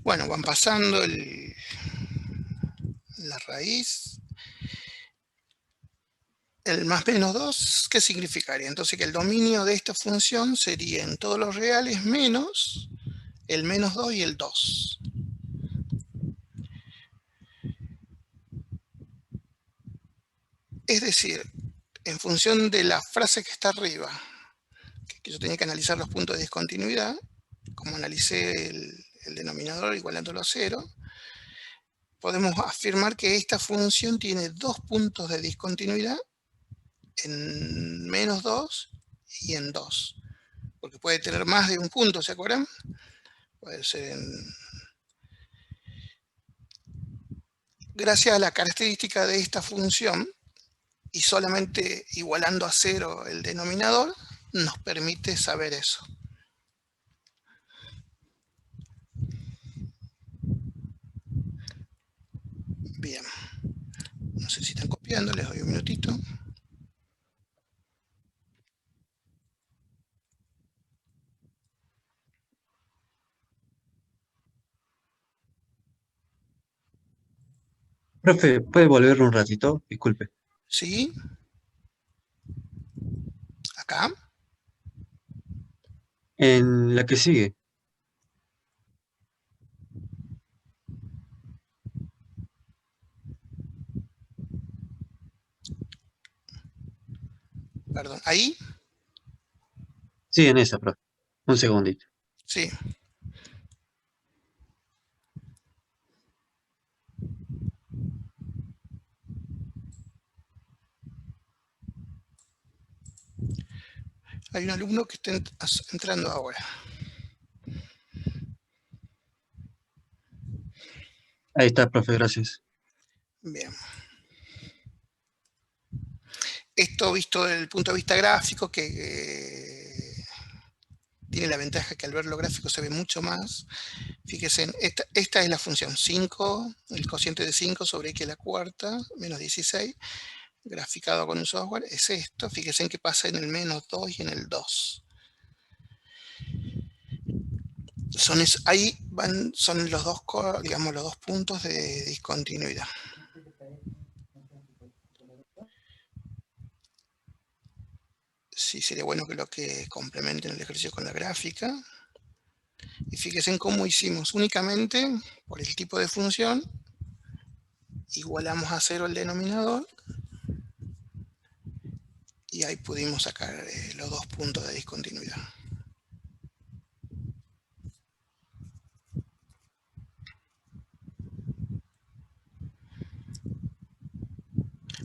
B: Bueno, van pasando la raíz. El más menos 2, ¿qué significaría? Entonces que el dominio de esta función sería en todos los reales menos el menos 2 y el 2. Es decir, en función de la frase que está arriba, que yo tenía que analizar los puntos de discontinuidad, como analicé el denominador igualándolo a 0, podemos afirmar que esta función tiene 2 puntos de discontinuidad en menos 2 y en 2. Porque puede tener más de un punto, ¿se acuerdan? Puede ser Gracias a la característica de esta función, y solamente igualando a 0 el denominador, nos permite saber eso. Bien. No sé si están copiando, les doy un minutito.
I: Profe, ¿puede volver un ratito? Disculpe.
B: ¿Sí? Acá.
I: En la que sigue.
B: Perdón. ¿Ahí?
I: Sí, en esa, profe. Un segundito.
B: Sí. Hay un alumno que está entrando ahora.
I: Ahí está, profe, gracias.
B: Bien. Esto visto desde el punto de vista gráfico, que tiene la ventaja que al verlo gráfico se ve mucho más. Fíjense, esta es la función 5, el cociente de 5 sobre x a la cuarta, menos 16, graficado con un software, es esto. Fíjense en que pasa en el menos 2 y en el 2. Ahí son los dos, digamos, los dos puntos de discontinuidad. Sí, sería bueno que complementen el ejercicio con la gráfica. Y fíjense en cómo hicimos únicamente por el tipo de función. Igualamos a 0 el denominador. Y ahí pudimos sacar los dos puntos de discontinuidad.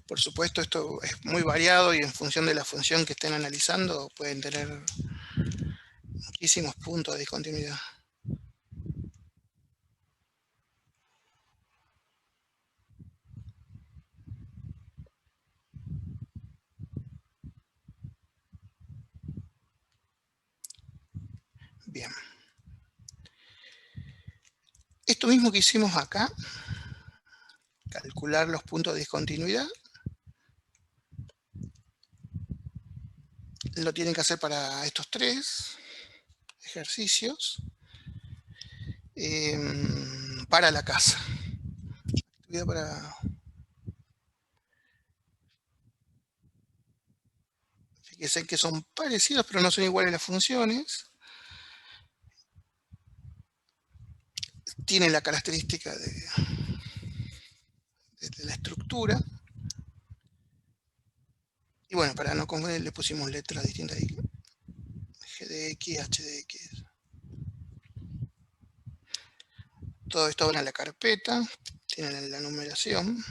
B: Por supuesto, esto es muy variado y en función de la función que estén analizando pueden tener muchísimos puntos de discontinuidad. Bien. Esto mismo que hicimos acá, calcular los puntos de discontinuidad, lo tienen que hacer para estos tres ejercicios para la casa. Fíjense que son parecidos, pero no son iguales las funciones. Tienen la característica de la estructura. Y bueno, para no confundir, le pusimos letras distintas ahí. G de X, H de X. Todo esto va en la carpeta. Tienen la numeración.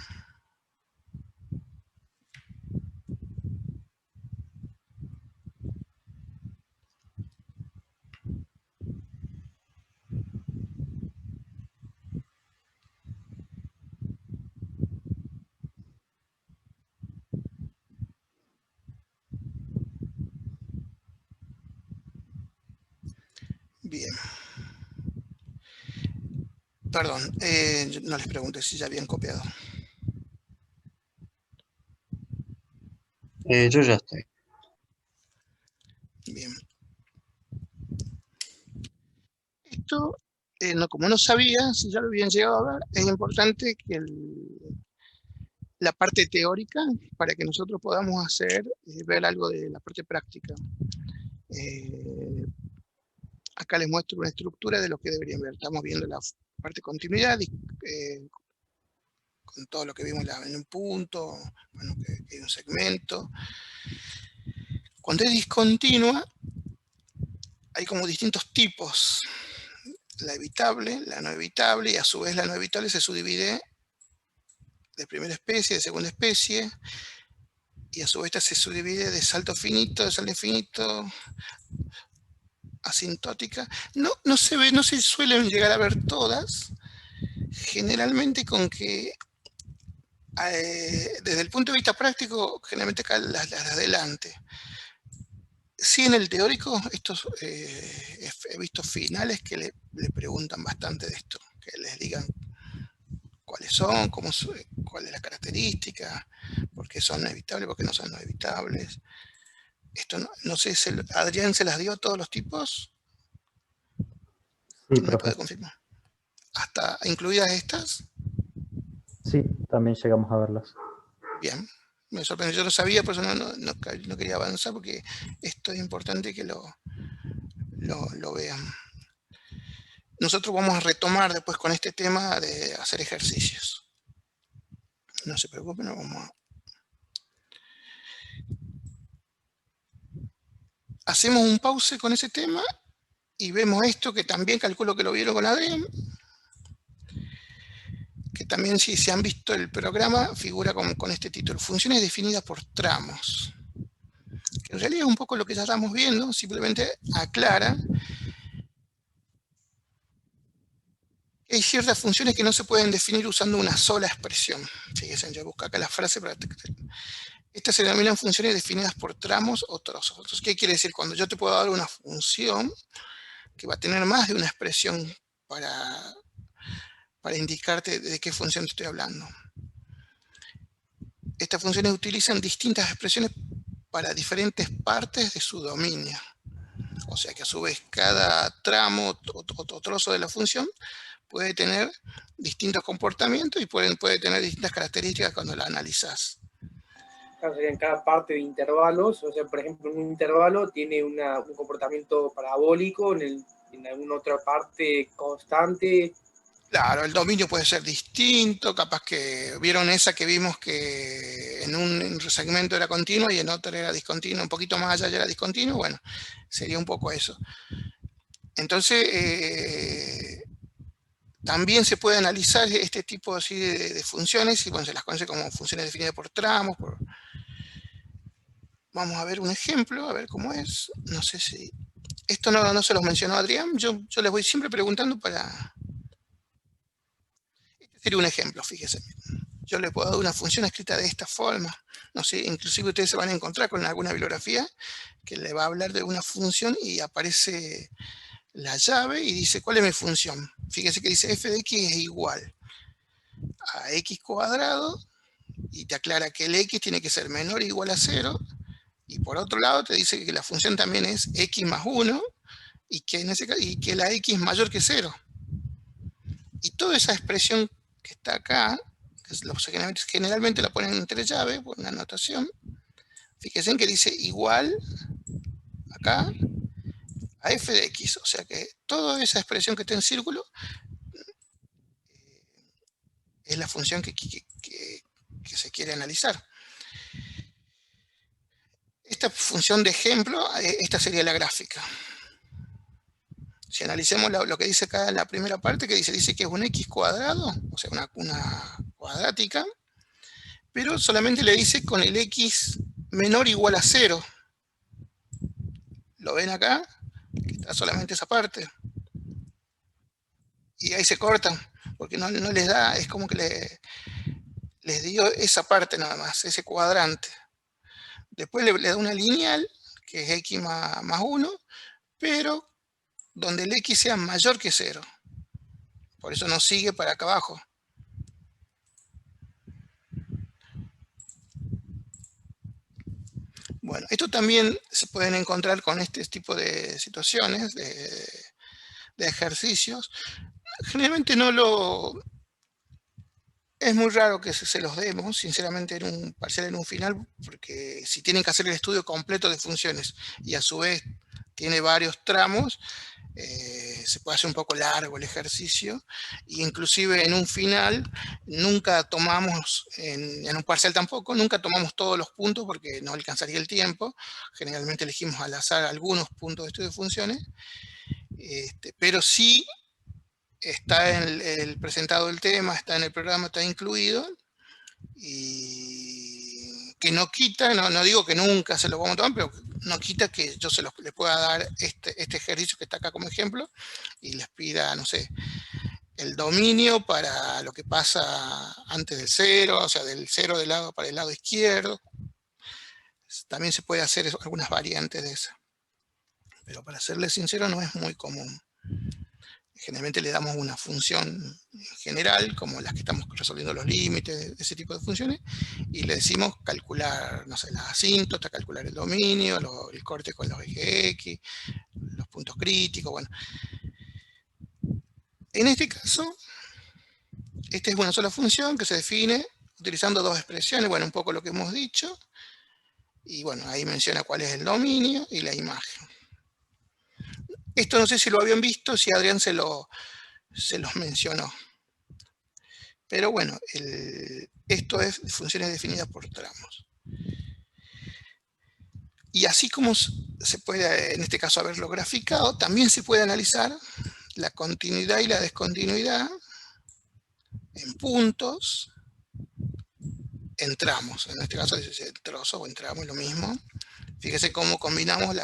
B: Bien. Perdón, no les pregunté si ya habían copiado.
I: Yo ya estoy.
B: Bien. Esto, como no sabía si ya lo habían llegado a ver, es importante que la parte teórica, para que nosotros podamos ver algo de la parte práctica. Acá les muestro una estructura de lo que deberían ver. Estamos viendo la parte continuidad, con todo lo que vimos en un punto, bueno, que hay un segmento. Cuando es discontinua, hay como distintos tipos. La evitable, la no evitable, y a su vez la no evitable se subdivide de primera especie, de segunda especie, y a su vez esta se subdivide de salto finito, de salto infinito, asintótica. No se suelen llegar a ver todas, generalmente con que desde el punto de vista práctico, generalmente acá las de adelante. Sí, en el teórico, estos he visto finales que le preguntan bastante de esto, que les digan cuáles cuáles son, cuál es la característica, por qué son evitables, por qué no son no evitables. Esto no sé, ¿Adrián se las dio a todos los tipos?
D: Sí,
B: ¿Quién me puede
D: profe.
B: confirmar? ¿Hasta incluidas estas?
D: Sí, también llegamos a verlas.
B: Bien, me sorprendió, yo lo sabía, por eso no quería avanzar, porque esto es importante que lo vean. Nosotros vamos a retomar después con este tema de hacer ejercicios. No se preocupen, no vamos a... Hacemos un pause con ese tema y vemos esto que también calculo que lo vieron con Adrián, que también si se han visto el programa figura con este título, funciones definidas por tramos. Que en realidad es un poco lo que ya estamos viendo, simplemente aclara que hay ciertas funciones que no se pueden definir usando una sola expresión. Fíjense, yo busco acá la frase para... Estas se denominan funciones definidas por tramos o trozos. Entonces, ¿qué quiere decir? Cuando yo te puedo dar una función que va a tener más de una expresión para indicarte de qué función te estoy hablando. Estas funciones utilizan distintas expresiones para diferentes partes de su dominio. O sea que a su vez cada tramo o trozo de la función puede tener distintos comportamientos y puede tener distintas características cuando la analizas.
A: En cada parte de intervalos, o sea, por ejemplo, en un intervalo tiene un comportamiento parabólico, en alguna otra parte constante.
B: Claro, el dominio puede ser distinto, capaz que vieron esa que vimos que en un segmento era continuo y en otro era discontinuo, un poquito más allá ya era discontinuo, bueno, sería un poco eso. Entonces, también se puede analizar este tipo así de funciones y bueno, se las conoce como funciones definidas por tramos. Vamos a ver un ejemplo, a ver cómo es. No sé si... Esto no se los mencionó Adrián, yo les voy siempre preguntando para... Este sería un ejemplo, fíjense. Yo le puedo dar una función escrita de esta forma. No sé, inclusive ustedes se van a encontrar con alguna bibliografía que le va a hablar de una función y aparece la llave y dice, ¿cuál es mi función? Fíjese que dice f de x es igual a x cuadrado y te aclara que el x tiene que ser menor o igual a 0 y por otro lado te dice que la función también es x más 1 y que, en ese caso, y que la x es mayor que 0. Y toda esa expresión que está acá, que generalmente la ponen entre llaves por una notación, fíjense que dice igual acá a f de x, o sea que toda esa expresión que está en círculo es la función que se quiere analizar. Esta función de ejemplo, esta sería la gráfica. Si analicemos lo que dice acá en la primera parte, que dice que es un x cuadrado, o sea, una cuadrática, pero solamente le dice con el x menor o igual a 0. ¿Lo ven acá? Que está solamente esa parte. Y ahí se cortan, porque no les da, es como que les dio esa parte nada más, ese cuadrante. Después le da una lineal, que es x más 1, pero donde el x sea mayor que 0. Por eso no sigue para acá abajo. Bueno, esto también se pueden encontrar con este tipo de situaciones, de ejercicios. Generalmente es muy raro que se los demos, sinceramente, en un parcial, en un final, porque si tienen que hacer el estudio completo de funciones y a su vez tiene varios tramos, se puede hacer un poco largo el ejercicio, e inclusive en un final nunca tomamos, en un parcial tampoco, nunca tomamos todos los puntos porque no alcanzaría el tiempo. Generalmente elegimos al azar algunos puntos de estudio de funciones, pero sí está en el presentado el tema, está en el programa, está incluido, y que no quita, no digo que nunca se lo vamos a tomar, pero no quita que yo les pueda dar este ejercicio que está acá como ejemplo, y les pida, no sé, el dominio para lo que pasa antes del 0, o sea, del 0 del lado para el lado izquierdo. También se puede hacer algunas variantes de esa. Pero para serles sincero, no es muy común. Generalmente le damos una función general, como las que estamos resolviendo los límites, ese tipo de funciones, y le decimos calcular, no sé, la asíntota, calcular el dominio, el corte con los ejes X, los puntos críticos, bueno. En este caso, esta es una sola función que se define utilizando dos expresiones, bueno, un poco lo que hemos dicho, y bueno, ahí menciona cuál es el dominio y la imagen. Esto no sé si lo habían visto, si Adrián se los mencionó. Pero bueno, esto es funciones definidas por tramos. Y así como se puede, en este caso, haberlo graficado, también se puede analizar la continuidad y la descontinuidad en puntos, en tramos. En este caso es el trozo o en tramo, es lo mismo. Fíjese cómo combinamos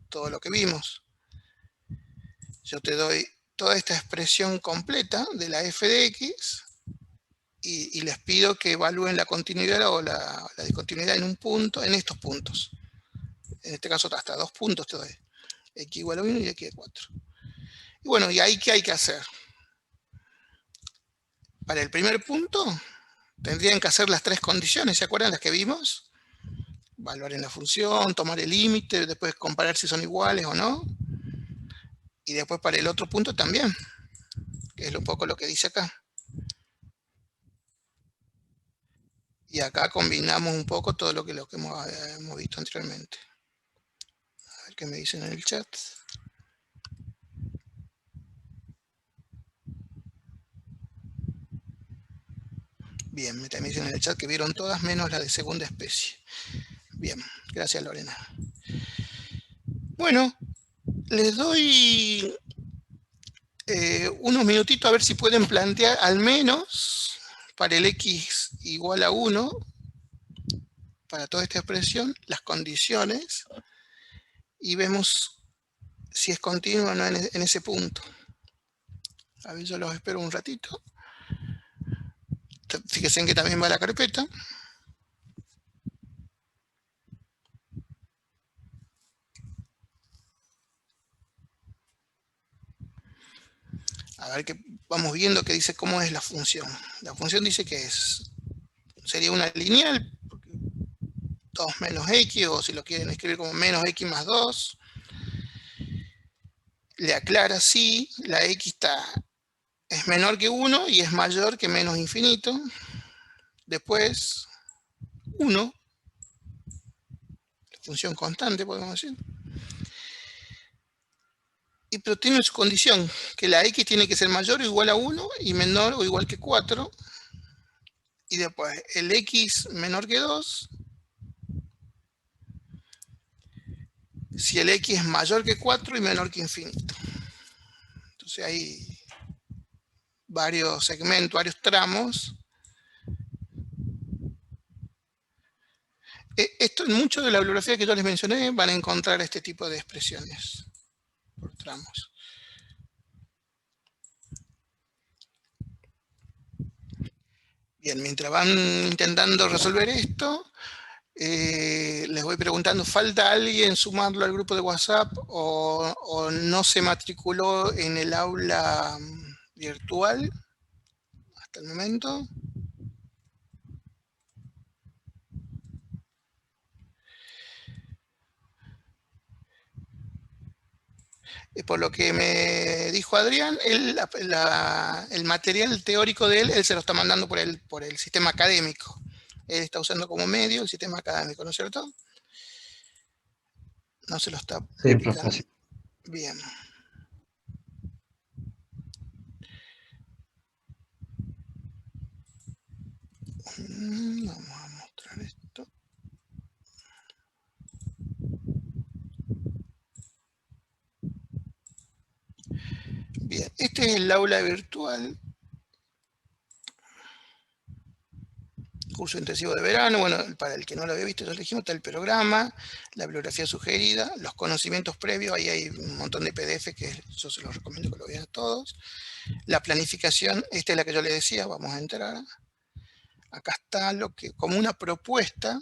B: todo lo que vimos. Yo te doy toda esta expresión completa de la f de x y les pido que evalúen la continuidad o la discontinuidad en un punto, en estos puntos. En este caso hasta 2 puntos te doy. X igual a 1 y X a 4. Y bueno, ¿y ahí qué hay que hacer? Para el primer punto tendrían que hacer las 3 condiciones, ¿se acuerdan las que vimos? Evaluar en la función, tomar el límite, después comparar si son iguales o no. Y después para el otro punto también, que es un poco lo que dice acá. Y acá combinamos un poco todo lo que hemos visto anteriormente. A ver qué me dicen en el chat. Bien, me también dicen en el chat que vieron todas menos la de segunda especie. Bien, gracias Lorena. Bueno, les doy unos minutitos a ver si pueden plantear al menos para el x igual a 1, para toda esta expresión, las condiciones, y vemos si es continuo o no en ese punto. A ver, yo los espero un ratito. Fíjense en que también va la carpeta. A ver que vamos viendo que dice cómo es la función. La función dice que sería una lineal, 2 menos x, o si lo quieren escribir como menos x más 2. Le aclara si la x es menor que 1 y es mayor que menos infinito. Después 1, la función constante podemos decir. Pero tiene su condición, que la x tiene que ser mayor o igual a 1 y menor o igual que 4. Y después el x menor que 2, si el x es mayor que 4 y menor que infinito. Entonces hay varios segmentos, varios tramos. Esto en mucho de la bibliografía que yo les mencioné van a encontrar este tipo de expresiones por tramos. Bien, mientras van intentando resolver esto, les voy preguntando, ¿falta alguien sumarlo al grupo de WhatsApp o no se matriculó en el aula virtual hasta el momento? Por lo que me dijo Adrián, el material teórico de él se lo está mandando por el sistema académico. Él está usando como medio el sistema académico, ¿no es cierto? No se lo está publicando.
I: Sí.
B: Bien. Vamos a mostrar esto. Bien, este es el aula virtual. Curso intensivo de verano. Bueno, para el que no lo había visto, ya dijimos, está el programa, la bibliografía sugerida, los conocimientos previos, ahí hay un montón de PDF que yo se los recomiendo que lo vean todos. La planificación, esta es la que yo les decía, vamos a entrar. Acá está como una propuesta,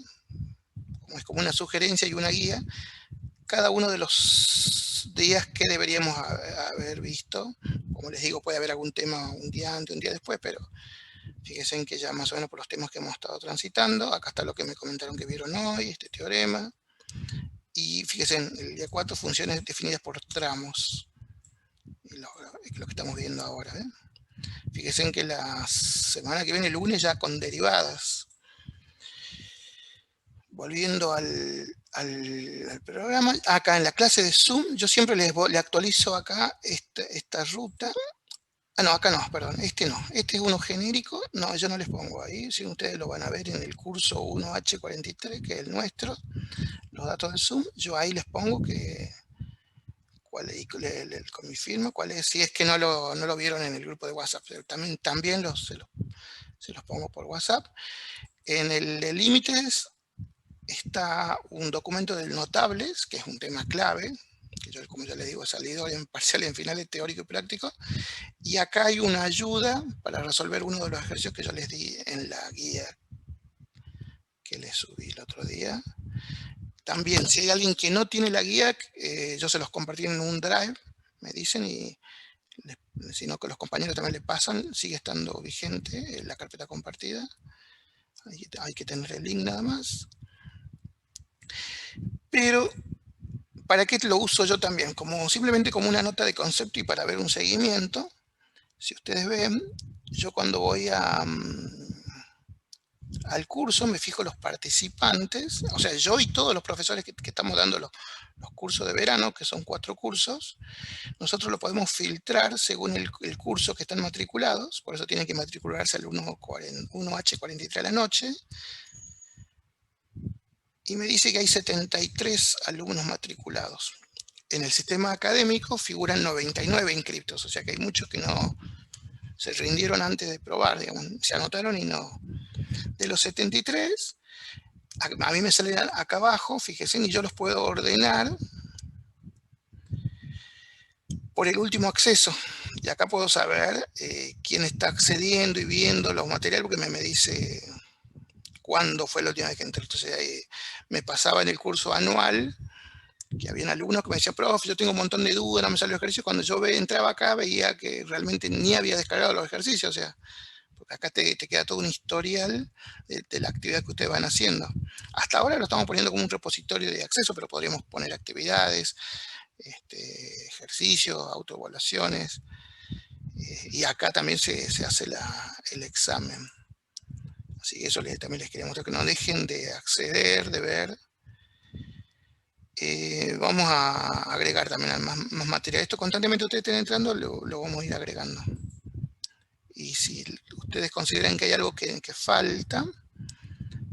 B: es como una sugerencia y una guía, cada uno de los días que deberíamos haber visto. Como les digo, puede haber algún tema un día antes, un día después, pero fíjense en que ya más o menos por los temas que hemos estado transitando, acá está lo que me comentaron que vieron hoy, este teorema. Y fíjense en el día 4, funciones definidas por tramos. Es lo que estamos viendo ahora. Fíjense en que la semana que viene, el lunes, ya con derivadas. Volviendo al programa, acá en la clase de Zoom, yo siempre le actualizo acá esta ruta. Ah, no, acá no, perdón, este no. Este es uno genérico. No, yo no les pongo ahí. Si ustedes lo van a ver en el curso 1H43, que es el nuestro, los datos de Zoom, yo ahí les pongo que cuál es, con mi firma, cuál es, si es que no lo vieron en el grupo de WhatsApp. Pero también se los pongo por WhatsApp. En el de límites está un documento del notables, que es un tema clave, que yo, como ya les digo, he salido en parciales, en finales teórico y práctico. Y acá hay una ayuda para resolver uno de los ejercicios que yo les di en la guía que les subí el otro día. También, si hay alguien que no tiene la guía, yo se los compartí en un drive, me dicen, y si no, que los compañeros también le pasan, sigue estando vigente la carpeta compartida. Hay que tener el link nada más. Pero, ¿para qué lo uso yo también? Simplemente como una nota de concepto y para ver un seguimiento. Si ustedes ven, yo cuando voy al curso me fijo los participantes, o sea, yo y todos los profesores que estamos dando los cursos de verano, que son 4 cursos, nosotros lo podemos filtrar según el curso que están matriculados, por eso tienen que matricularse al 1H43 a la noche, y me dice que hay 73 alumnos matriculados. En el sistema académico figuran 99 inscriptos, o sea que hay muchos que no se rindieron antes de probar, digamos, se anotaron y no. De los 73, a mí me salen acá abajo, fíjense, y yo los puedo ordenar por el último acceso. Y acá puedo saber quién está accediendo y viendo los materiales, porque me dice cuándo fue la última vez que entré. Entonces ahí me pasaba en el curso anual, que había alumnos que me decían, profe, yo tengo un montón de dudas, no me salen los ejercicios. Cuando yo entraba acá, veía que realmente ni había descargado los ejercicios, o sea, porque acá te queda todo un historial de la actividad que ustedes van haciendo. Hasta ahora lo estamos poniendo como un repositorio de acceso, pero podríamos poner actividades, ejercicios, autoevaluaciones, y acá también se hace el examen. Así que eso también les quería mostrar, que no dejen de acceder, de ver. Vamos a agregar también más material. Esto constantemente ustedes estén entrando, lo vamos a ir agregando. Y si ustedes consideran que hay algo que falta,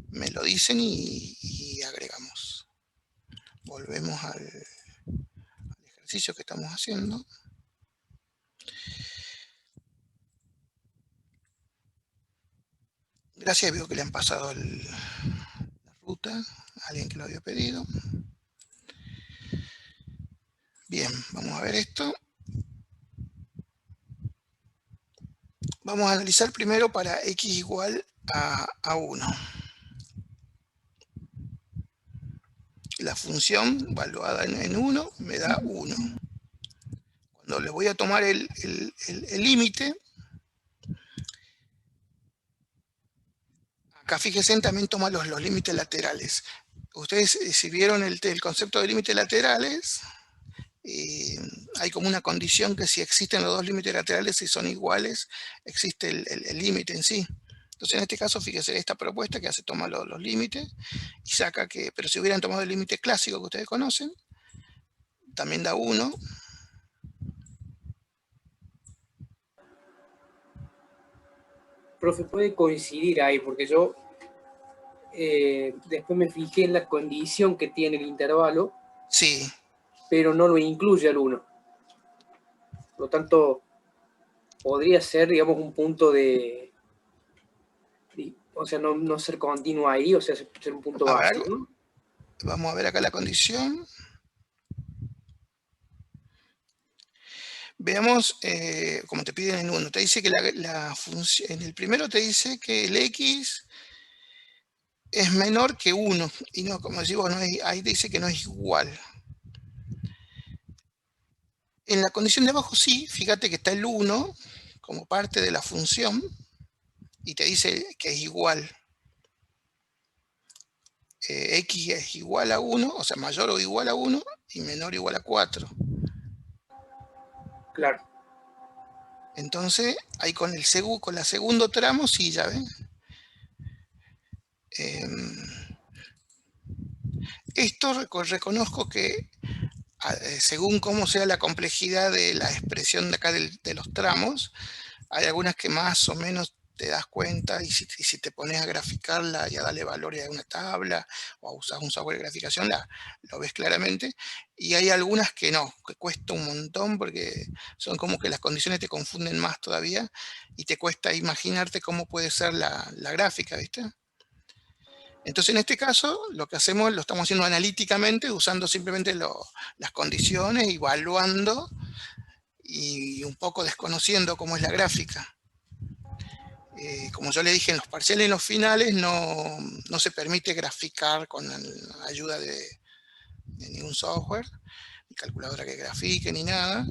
B: me lo dicen y agregamos. Volvemos al ejercicio que estamos haciendo. Gracias, veo que le han pasado la ruta a alguien que lo había pedido. Bien, vamos a ver esto. Vamos a analizar primero para x igual a 1. La función valuada en 1 me da 1. Cuando le voy a tomar el límite, acá fíjense, también toma los límites laterales. Ustedes, si vieron el concepto de límites laterales, hay como una condición que si existen los dos límites laterales, si son iguales, existe el límite en sí. Entonces, en este caso, fíjense esta propuesta que hace toma los límites y saca que, pero si hubieran tomado el límite clásico que ustedes conocen, también da 1.
A: Profe, puede coincidir ahí, porque yo después me fijé en la condición que tiene el intervalo.
B: Sí.
A: Pero no lo incluye al 1. Por lo tanto, podría ser, digamos, un punto o sea, no ser continuo ahí, o sea, ser un punto básico, ¿no?
B: Vamos a ver acá la condición. Veamos, como te piden en uno, te dice que la función, en el primero te dice que el x es menor que 1, y no, como decimos, ahí dice que no es igual. En la condición de abajo sí, fíjate que está el 1 como parte de la función y te dice que es igual. X es igual a 1, o sea, mayor o igual a 1 y menor o igual a 4.
A: Claro.
B: Entonces, ahí con la segundo tramo, sí, ya ven. Esto reconozco que según cómo sea la complejidad de la expresión de acá de los tramos, hay algunas que más o menos te das cuenta y si te pones a graficarla y a darle valores a una tabla o a usar un software de graficación, lo ves claramente. Y hay algunas que no, que cuesta un montón porque son como que las condiciones te confunden más todavía y te cuesta imaginarte cómo puede ser la gráfica, ¿viste? Entonces, en este caso, lo que hacemos, lo estamos haciendo analíticamente, usando simplemente las condiciones, evaluando y un poco desconociendo cómo es la gráfica. Como yo le dije, en los parciales y en los finales no se permite graficar con la ayuda de ningún software, ni calculadora que grafique, ni nada.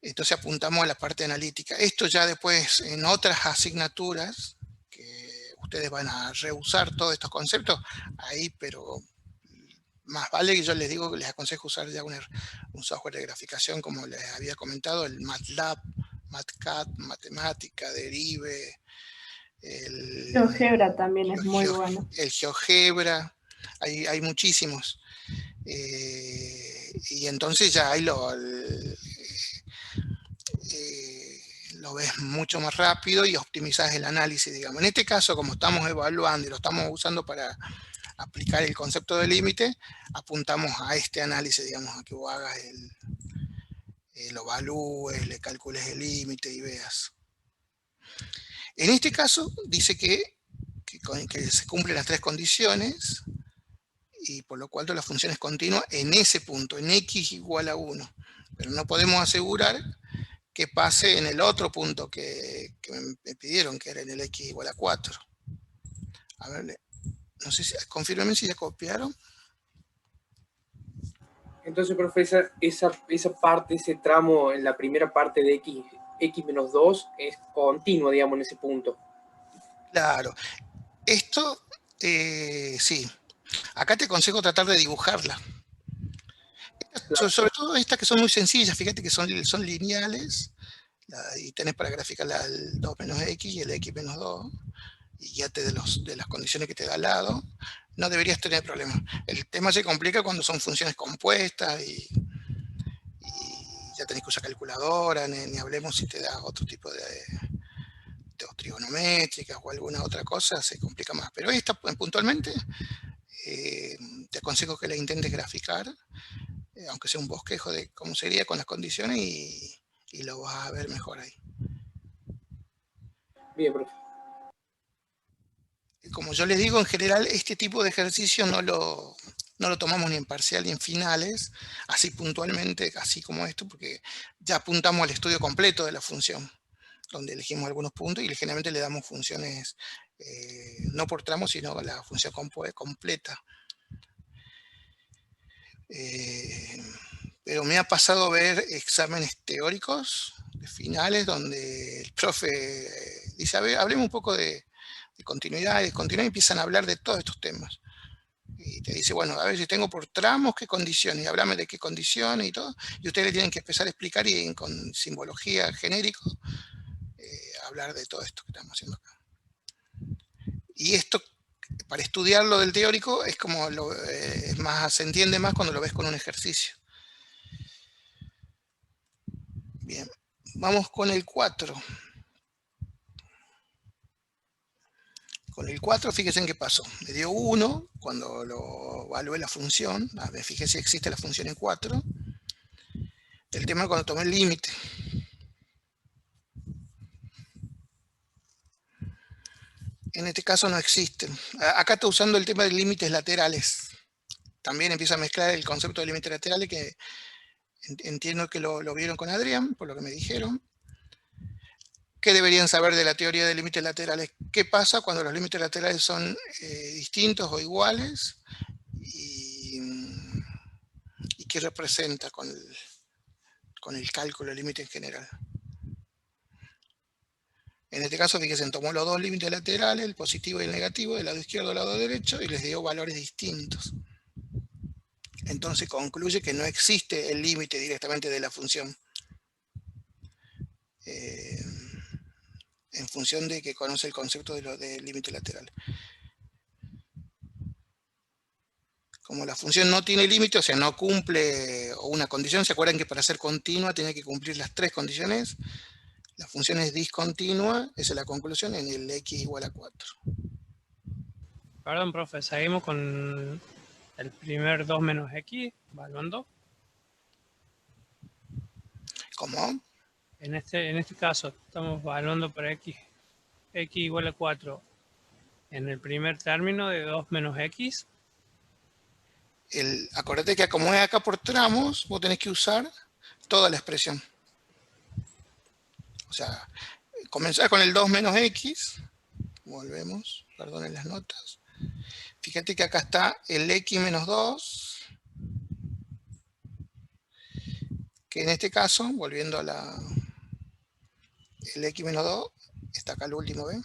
B: Entonces apuntamos a la parte analítica. Esto ya después en otras asignaturas, que ustedes van a reusar todos estos conceptos, ahí, pero más vale que yo les digo que les aconsejo usar ya un software de graficación, como les había comentado, el MATLAB, MATCAD, Matemática, Derive,
E: GeoGebra también es muy bueno.
B: El GeoGebra, hay muchísimos. Y entonces ya ahí lo ves mucho más rápido y optimizás el análisis, digamos. En este caso, como estamos evaluando y lo estamos usando para aplicar el concepto de límite, apuntamos a este análisis, digamos, a que vos hagas lo evalúes, le calcules el límite y veas. En este caso, dice que se cumplen las tres condiciones y por lo cual la función es continua en ese punto, en x igual a 1. Pero no podemos asegurar que pase en el otro punto que me pidieron, que era en el x igual a 4. A ver, no sé si, confírmenme si ya copiaron.
A: Entonces, profesor, esa parte, ese tramo en la primera parte de x menos 2 es continuo, digamos, en ese punto.
B: Claro. Esto, sí. Acá te aconsejo tratar de dibujarla. Claro. Sobre todo estas que son muy sencillas, fíjate que son lineales, y tenés para graficar el 2 menos x y el x menos 2, y ya de las condiciones que te da al lado, no deberías tener problemas. El tema se complica cuando son funciones compuestas y ya tenés que usar calculadora, ni hablemos si te da otro tipo de trigonométricas o alguna otra cosa, se complica más. Pero esta puntualmente, te aconsejo que la intentes graficar, aunque sea un bosquejo de cómo sería con las condiciones y lo vas a ver mejor ahí.
A: Bien, profe.
B: Como yo les digo, en general este tipo de ejercicio no lo tomamos ni en parcial ni en finales, así puntualmente, así como esto, porque ya apuntamos al estudio completo de la función, donde elegimos algunos puntos y generalmente le damos funciones, no por tramos, sino la función completa. Pero me ha pasado ver exámenes teóricos de finales donde el profe dice, a ver, hablemos un poco de continuidad, y empiezan a hablar de todos estos temas. Y te dice, bueno, a ver si tengo por tramos, qué condiciones, y háblame de qué condiciones y todo, y ustedes le tienen que empezar a explicar y con simbología genérico, hablar de todo esto que estamos haciendo acá. Y esto, para estudiarlo del teórico, es como se entiende más cuando lo ves con un ejercicio. Bien, vamos con el 4. Con el 4, fíjense en qué pasó. Me dio 1 cuando lo evalué la función. A ver, fíjense si existe la función en 4. El tema es cuando tomé el límite. En este caso no existe. Acá está usando el tema de límites laterales. También empieza a mezclar el concepto de límites laterales, que entiendo que lo vieron con Adrián, por lo que me dijeron. ¿Qué deberían saber de la teoría de límites laterales? ¿Qué pasa cuando los límites laterales son distintos o iguales? ¿Y qué representa con con el cálculo del límite en general. En este caso, fíjense, tomó los dos límites laterales, el positivo y el negativo, del lado izquierdo al lado derecho, y les dio valores distintos. Entonces concluye que no existe el límite directamente de la función. En función de que conoce el concepto del límite lateral. Como la función no tiene límite, o sea, no cumple una condición, ¿se acuerdan que para ser continua tiene que cumplir las tres condiciones? La función es discontinua, esa es la conclusión, en el x igual a 4.
H: Perdón, profe, seguimos con el primer 2 menos x, evaluando.
B: ¿Cómo?
H: En este caso, estamos evaluando para x igual a 4 en el primer término de 2 menos x.
B: Acordate que como es acá por tramos, vos tenés que usar toda la expresión. O sea, comenzar con el 2 menos x, volvemos, perdonen las notas. Fíjate que acá está el x menos 2, que en este caso, volviendo a el x menos 2, está acá el último, ¿ven?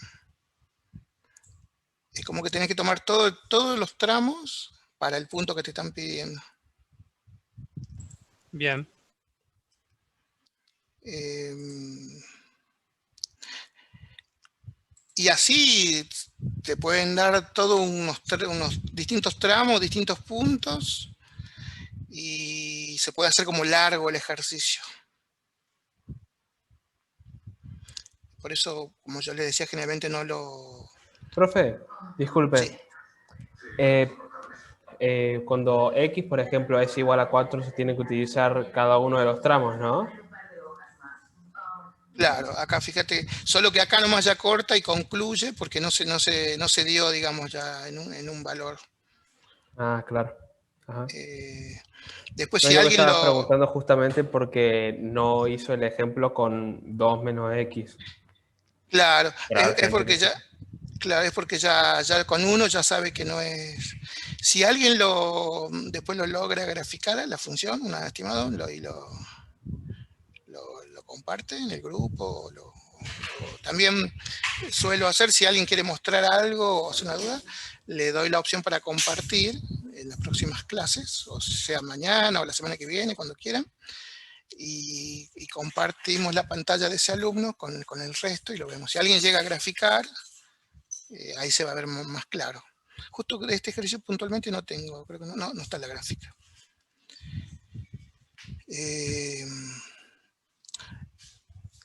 B: Es como que tenés que tomar todos los tramos para el punto que te están pidiendo.
H: Bien.
B: Y así te pueden dar todos unos distintos tramos, distintos puntos, y se puede hacer como largo el ejercicio. Por eso, como yo les decía, generalmente no lo...
C: Profe, disculpe.
B: Sí.
C: Cuando x, por ejemplo, es igual a 4, se tiene que utilizar cada uno de los tramos, ¿no?
B: Claro, acá fíjate, solo que acá nomás ya corta y concluye porque no se dio, digamos, ya en un valor.
C: Ah, claro. Ajá.
B: Después
C: No,
B: si
C: yo me
B: alguien
C: estaba preguntando justamente porque no hizo el ejemplo con 2 menos x.
B: Claro, es porque ya... Claro, es porque ya con uno ya sabe que no es... Si alguien después lo logra graficar a la función, un estimado, y lo comparte en el grupo, o también suelo hacer, si alguien quiere mostrar algo o hace una duda, le doy la opción para compartir en las próximas clases, o sea mañana o la semana que viene, cuando quieran, y compartimos la pantalla de ese alumno con el resto y lo vemos. Si alguien llega a graficar, ahí se va a ver más claro. Justo de este ejercicio puntualmente no tengo, creo que no está la gráfica.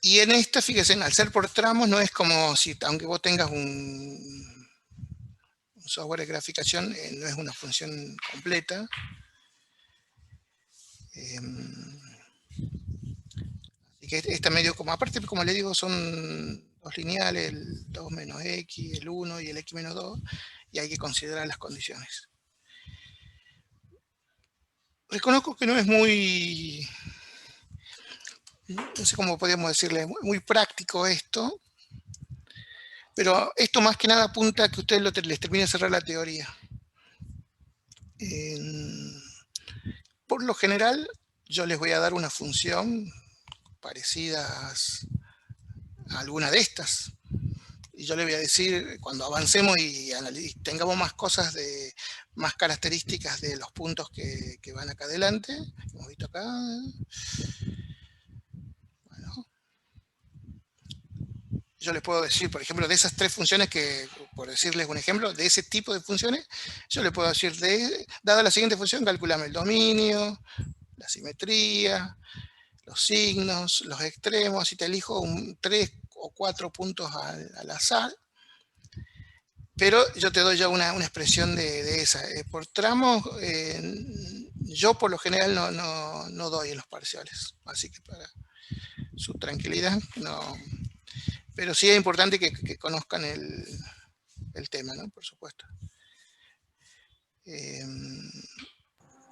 B: Y en esta, fíjense, al ser por tramos, no es como si, aunque vos tengas un software de graficación, no es una función completa. Así que está medio como, aparte, como le digo, son dos lineales, el 2 menos x, el 1 y el x menos 2, y hay que considerar las condiciones. Reconozco que no es muy... No sé cómo podríamos decirle, muy práctico esto, pero esto más que nada apunta a que ustedes les termine de cerrar la teoría. Por lo general, yo les voy a dar una función parecida a alguna de estas. Y yo les voy a decir, cuando avancemos y tengamos más cosas, más características de los puntos que van acá adelante, hemos visto acá. Yo les puedo decir, por ejemplo, de esas tres funciones por decirles un ejemplo, de ese tipo de funciones, yo les puedo decir, dada la siguiente función, calculame el dominio, la simetría, los signos, los extremos, así te elijo 3 o 4 puntos al azar, pero yo te doy ya una expresión de esa. Por tramos, yo por lo general no doy en los parciales, así que para su tranquilidad, no... Pero sí es importante que conozcan el tema, ¿no? Por supuesto.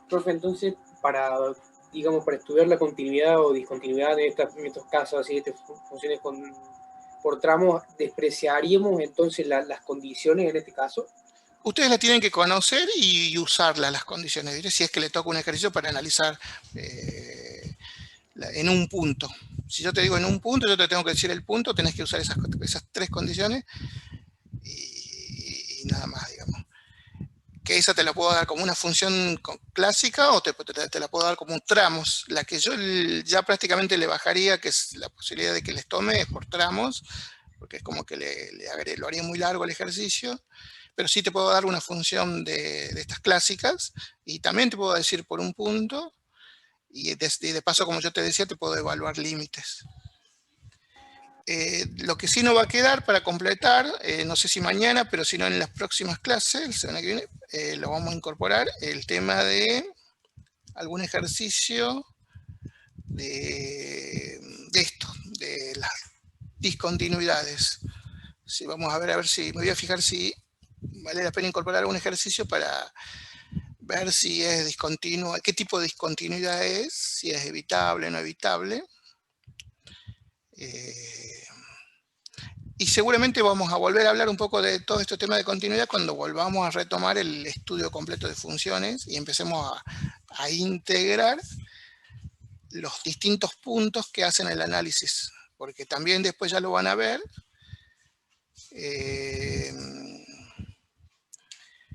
A: Profe, entonces, para estudiar la continuidad o discontinuidad en estos casos, así, funciones por tramos, ¿despreciaríamos entonces las condiciones en este caso?
B: Ustedes la tienen que conocer y usarla, las condiciones. Si es que le toca un ejercicio para analizar en un punto. Si yo te digo en un punto, yo te tengo que decir el punto, tenés que usar esas 3 condiciones y nada más, digamos. Que esa te la puedo dar como una función clásica o te la puedo dar como un tramos. La que yo ya prácticamente le bajaría, que es la posibilidad de que les tome, es por tramos, porque es como que lo haría muy largo el ejercicio. Pero sí te puedo dar una función de estas clásicas y también te puedo decir por un punto y de paso, como yo te decía, te puedo evaluar límites. Lo que sí no va a quedar para completar, no sé si mañana, pero si no en las próximas clases, la semana que viene, lo vamos a incorporar, el tema de algún ejercicio de esto, de las discontinuidades. Sí, vamos a ver si, me voy a fijar si vale la pena incorporar algún ejercicio para ver si es discontinua, qué tipo de discontinuidad es, si es evitable o no evitable. Y seguramente vamos a volver a hablar un poco de todo este tema de continuidad cuando volvamos a retomar el estudio completo de funciones y empecemos a integrar los distintos puntos que hacen el análisis, porque también después ya lo van a ver.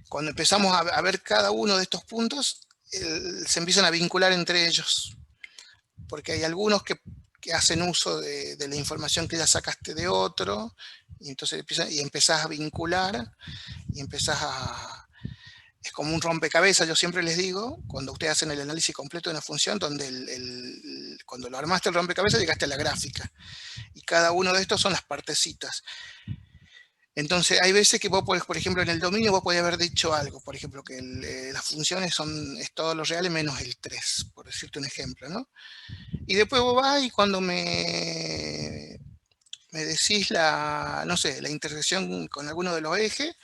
B: Cuando empezamos a ver cada uno de estos puntos, se empiezan a vincular entre ellos, porque hay algunos que hacen uso de la información que ya sacaste de otro, y entonces empezás a vincular, y empezás a... Es como un rompecabezas, yo siempre les digo, cuando ustedes hacen el análisis completo de una función, donde cuando lo armaste el rompecabezas llegaste a la gráfica, y cada uno de estos son las partecitas. Entonces, hay veces que vos, por ejemplo, en el dominio vos podés haber dicho algo, por ejemplo, que las funciones es todos los reales menos el 3, por decirte un ejemplo, ¿no? Y después vos vas y cuando me decís no sé, la intersección con alguno de los ejes,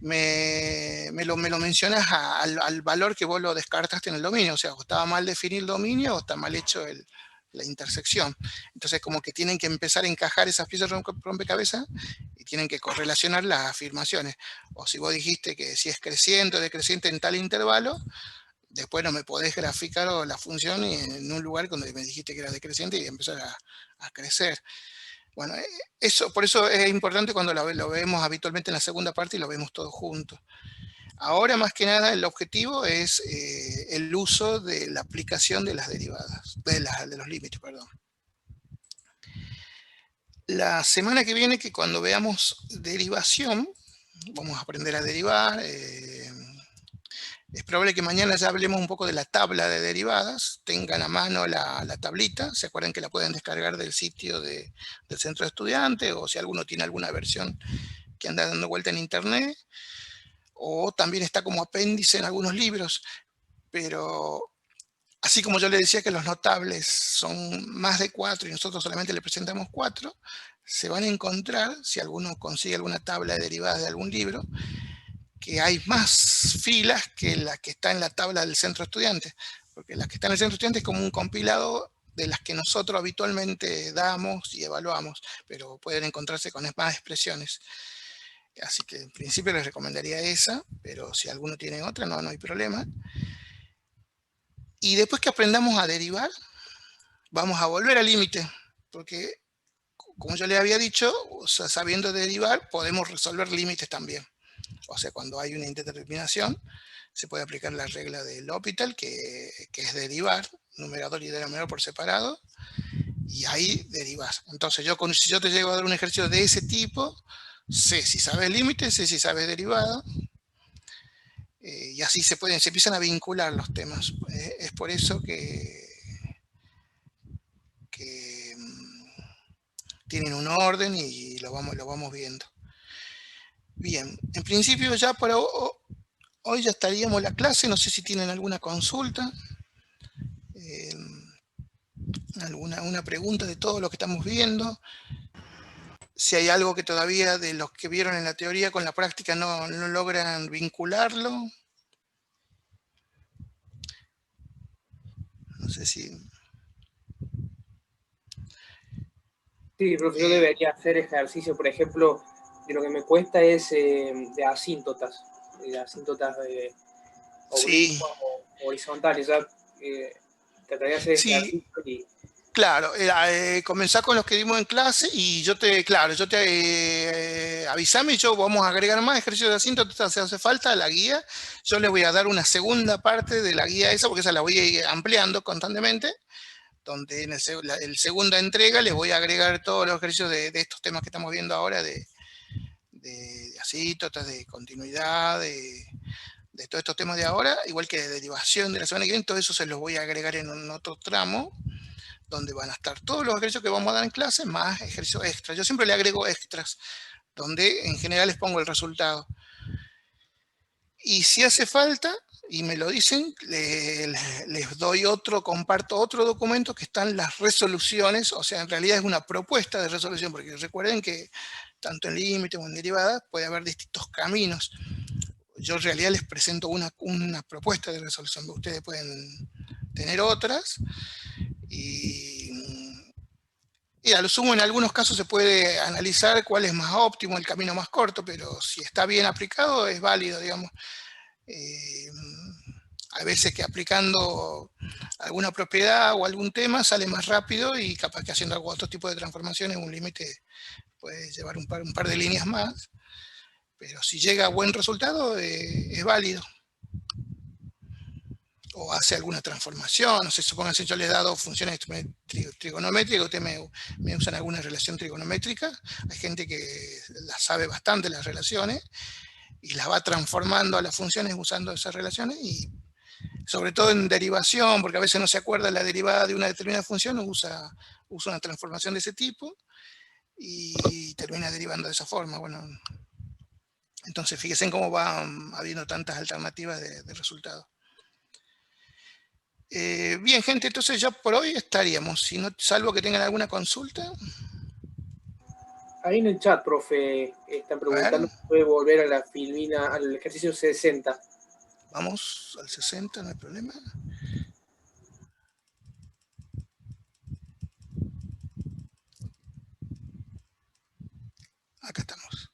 B: me lo mencionas al valor que vos lo descartaste en el dominio, o sea, o estaba mal definido el dominio o está mal hecho la intersección. Entonces como que tienen que empezar a encajar esas piezas rompecabezas y tienen que correlacionar las afirmaciones. O si vos dijiste que si es creciente o decreciente en tal intervalo, después no me podés graficar la función en un lugar donde me dijiste que era decreciente y empezar a crecer. Bueno, por eso es importante cuando lo vemos habitualmente en la segunda parte y lo vemos todos juntos. Ahora, más que nada, el objetivo es el uso de la aplicación de las derivadas, de los límites, perdón. La semana que viene, que cuando veamos derivación, vamos a aprender a derivar. Es probable que mañana ya hablemos un poco de la tabla de derivadas, tengan a mano la tablita, se acuerdan que la pueden descargar del sitio del centro de estudiantes, o si alguno tiene alguna versión que anda dando vuelta en internet, o también está como apéndice en algunos libros, pero así como yo les decía que los notables son más de 4 y nosotros solamente le presentamos 4, se van a encontrar, si alguno consigue alguna tabla de derivadas de algún libro, que hay más filas que la que está en la tabla del centro estudiante, porque la que está en el centro estudiante es como un compilado de las que nosotros habitualmente damos y evaluamos, pero pueden encontrarse con más expresiones. Así que en principio les recomendaría esa, pero si alguno tiene otra, no hay problema. Y después que aprendamos a derivar, vamos a volver al límite, porque como yo les había dicho, o sea, sabiendo derivar, podemos resolver límites también. O sea, cuando hay una indeterminación, se puede aplicar la regla de L'Hopital, que es derivar, numerador y denominador por separado, y ahí derivas. Entonces, si yo te llego a dar un ejercicio de ese tipo, sé si sabes límites, sé si sabes derivada, y así se empiezan a vincular los temas. Es por eso que tienen un orden y lo vamos viendo. Bien, en principio ya para hoy ya estaríamos en la clase, no sé si tienen alguna consulta, una pregunta de todo lo que estamos viendo, si hay algo que todavía de los que vieron en la teoría con la práctica no logran vincularlo. No sé si...
A: Sí, profesor, debería hacer ejercicio, por ejemplo, de lo que me cuesta es de asíntotas
B: sí.
A: o horizontales. Ya trataría de hacer
B: sí.
A: ejercicio
B: Claro, comenzá con los que dimos en clase y avísame y vamos a agregar más ejercicios de asíntotas si hace falta a la guía. Yo les voy a dar una segunda parte de la guía esa, porque esa la voy a ir ampliando constantemente, donde en el segunda entrega les voy a agregar todos los ejercicios de estos temas que estamos viendo ahora, de asíntotas, de continuidad, de todos estos temas de ahora, igual que de derivación de la semana que viene. Todo eso se los voy a agregar en un otro tramo, donde van a estar todos los ejercicios que vamos a dar en clase, más ejercicios extras. Yo siempre le agrego extras, donde en general les pongo el resultado. Y si hace falta, y me lo dicen, les doy comparto otro documento que están las resoluciones, o sea, en realidad es una propuesta de resolución, porque recuerden que tanto en límite como en derivada puede haber distintos caminos. Yo en realidad les presento una propuesta de resolución, ustedes pueden tener otras, y a lo sumo en algunos casos se puede analizar cuál es más óptimo, el camino más corto, pero si está bien aplicado es válido, digamos. Hay veces que aplicando alguna propiedad o algún tema sale más rápido, y capaz que haciendo otro tipo de transformaciones un límite puede llevar un par de líneas más, pero si llega a buen resultado es válido. O hace alguna transformación, no sé, supónganse yo le he dado funciones trigonométricas, ustedes me usan alguna relación trigonométrica. Hay gente que las sabe bastante las relaciones y las va transformando a las funciones usando esas relaciones, y sobre todo en derivación, porque a veces no se acuerda la derivada de una determinada función, usa una transformación de ese tipo y termina derivando de esa forma. Bueno, entonces fíjense en cómo va habiendo tantas alternativas de resultados. Bien, gente, entonces ya por hoy estaríamos, si no, salvo que tengan alguna consulta.
A: Ahí en el chat, profe, están preguntando si puede volver a la filmina, al ejercicio 60.
B: Vamos al 60, no hay problema. Acá estamos.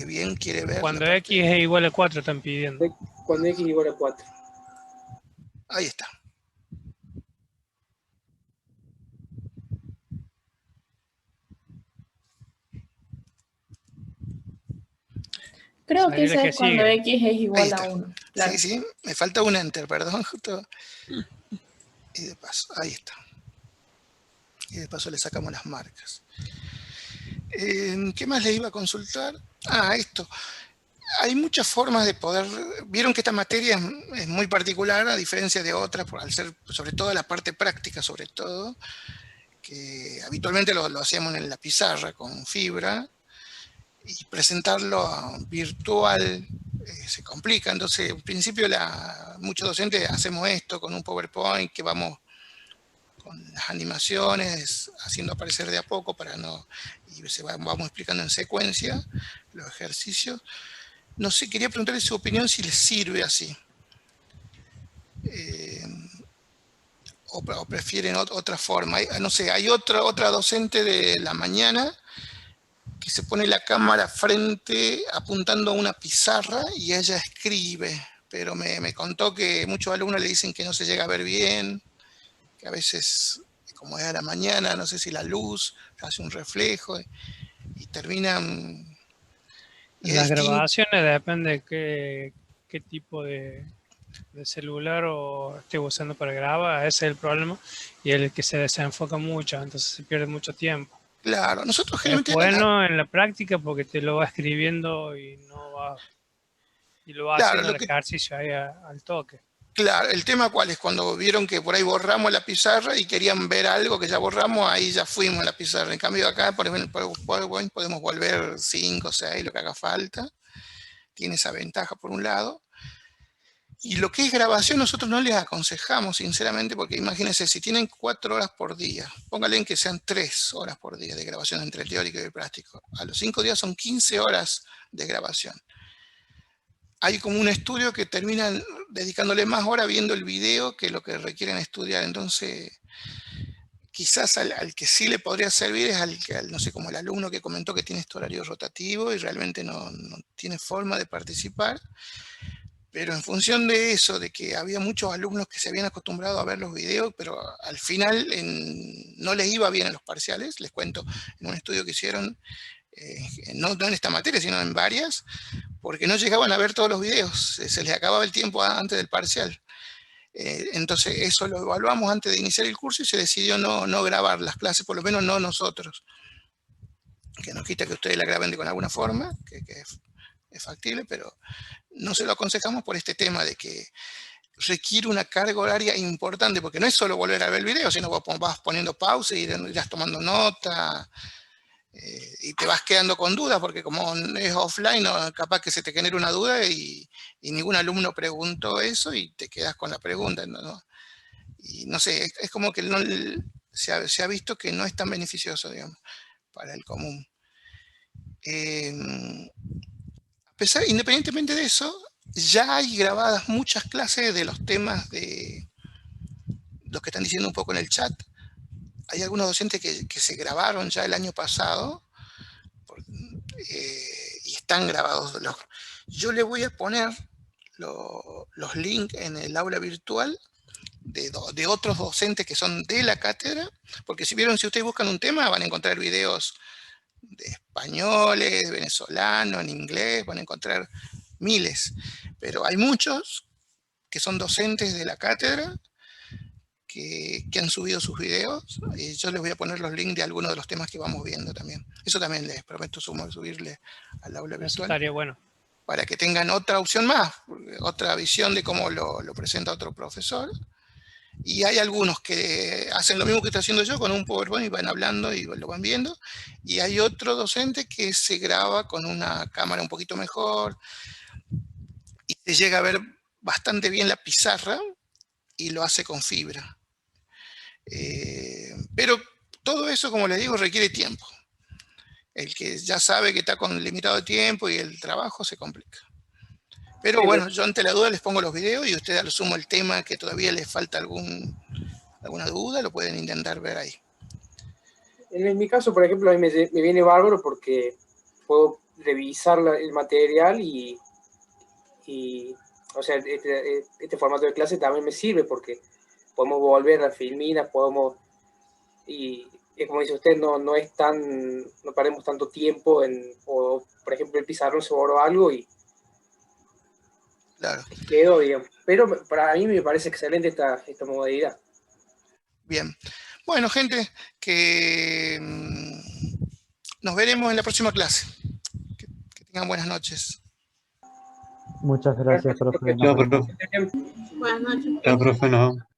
B: Bien, quiere ver.
H: Cuando x es igual a 4 están pidiendo.
A: Cuando x es igual a 4.
B: Ahí está.
E: Creo que ese es cuando x es igual a 1.
B: Claro. Sí, sí, me falta un enter, perdón, justo. Y de paso, ahí está. Y de paso le sacamos las marcas. ¿Qué más les iba a consultar? Esto. Hay muchas formas de poder... Vieron que esta materia es muy particular, a diferencia de otras, al ser sobre todo la parte práctica, sobre todo, que habitualmente lo hacíamos en la pizarra con fibra, y presentarlo virtual se complica. Entonces, en principio, muchos docentes hacemos esto con un PowerPoint que vamos con las animaciones haciendo aparecer de a poco y vamos explicando en secuencia los ejercicios. No sé, quería preguntarle su opinión si les sirve así. O prefieren otra forma. No sé, hay otra docente de la mañana que se pone la cámara frente apuntando a una pizarra y ella escribe, pero me contó que muchos alumnos le dicen que no se llega a ver bien, que a veces, como es a la mañana, no sé si la luz hace un reflejo y terminan...
H: Las grabaciones depende de qué tipo de celular o esté usando para grabar, ese es el problema, y el que se desenfoca mucho, entonces se pierde mucho tiempo.
B: Claro, nosotros generalmente...
H: Es bueno en la práctica porque te lo va escribiendo y lo va haciendo el ejercicio ahí al toque.
B: Claro, el tema cuál es, cuando vieron que por ahí borramos la pizarra y querían ver algo que ya borramos, ahí ya fuimos a la pizarra. En cambio acá, por ejemplo, PowerPoint podemos volver 5 o 6, lo que haga falta. Tiene esa ventaja por un lado. Y lo que es grabación nosotros no les aconsejamos, sinceramente, porque imagínense, si tienen 4 horas por día, pónganle en que sean 3 horas por día de grabación entre el teórico y el práctico. A los 5 días son 15 horas de grabación. Hay como un estudio que terminan dedicándole más horas viendo el video que lo que requieren estudiar. Entonces, quizás al que sí le podría servir es no sé, como el alumno que comentó que tiene este horario rotativo y realmente no tiene forma de participar. Pero en función de eso, de que había muchos alumnos que se habían acostumbrado a ver los videos, pero al final no les iba bien en los parciales, les cuento, en un estudio que hicieron, no en esta materia, sino en varias, porque no llegaban a ver todos los videos, se les acababa el tiempo antes del parcial. Entonces eso lo evaluamos antes de iniciar el curso y se decidió no grabar las clases, por lo menos no nosotros. Que no quita que ustedes la graben de con alguna forma, que es factible, pero no se lo aconsejamos por este tema de que requiere una carga horaria importante, porque no es solo volver a ver el video, sino vos vas poniendo pausa y irás tomando nota, y te vas quedando con dudas, porque como es offline, capaz que se te genera una duda y ningún alumno preguntó eso y te quedas con la pregunta, ¿no? Y no sé, es como que se ha visto que no es tan beneficioso, digamos, para el común. Independientemente de eso, ya hay grabadas muchas clases de los temas de los que están diciendo un poco en el chat. Hay algunos docentes que se grabaron ya el año pasado y están grabados. Yo le voy a poner los links en el aula virtual de otros docentes que son de la cátedra, porque si ustedes buscan un tema van a encontrar videos de españoles, venezolanos, en inglés, van a encontrar miles, pero hay muchos que son docentes de la cátedra que han subido sus videos, y yo les voy a poner los links de algunos de los temas que vamos viendo también. Eso también les prometo subirle al aula virtual. Eso
H: estaría bueno.
B: Para que tengan otra opción más, otra visión de cómo lo presenta otro profesor. Y hay algunos que hacen lo mismo que estoy haciendo yo con un PowerPoint y van hablando y lo van viendo. Y hay otro docente que se graba con una cámara un poquito mejor y se llega a ver bastante bien la pizarra y lo hace con fibra. Pero todo eso, como les digo, requiere tiempo. El que ya sabe que está con limitado de tiempo y el trabajo se complica. Pero bueno, yo ante la duda les pongo los videos y ustedes al sumo el tema que todavía les falta alguna duda, lo pueden intentar ver ahí.
A: En mi caso, por ejemplo, a mí me viene bárbaro porque puedo revisar el material y o sea, este formato de clase también me sirve porque podemos volver a filminas, y como dice usted, no perdemos tanto tiempo o por ejemplo el pizarrón se borró algo y
B: claro,
A: quedó, digamos. Pero para mí me parece excelente esta modalidad.
B: Bien. Bueno, gente, que nos veremos en la próxima clase. Que tengan buenas noches.
D: Muchas gracias, profe.
I: Chao, profe.
E: Buenas noches.
I: Chao, profe, nos vemos.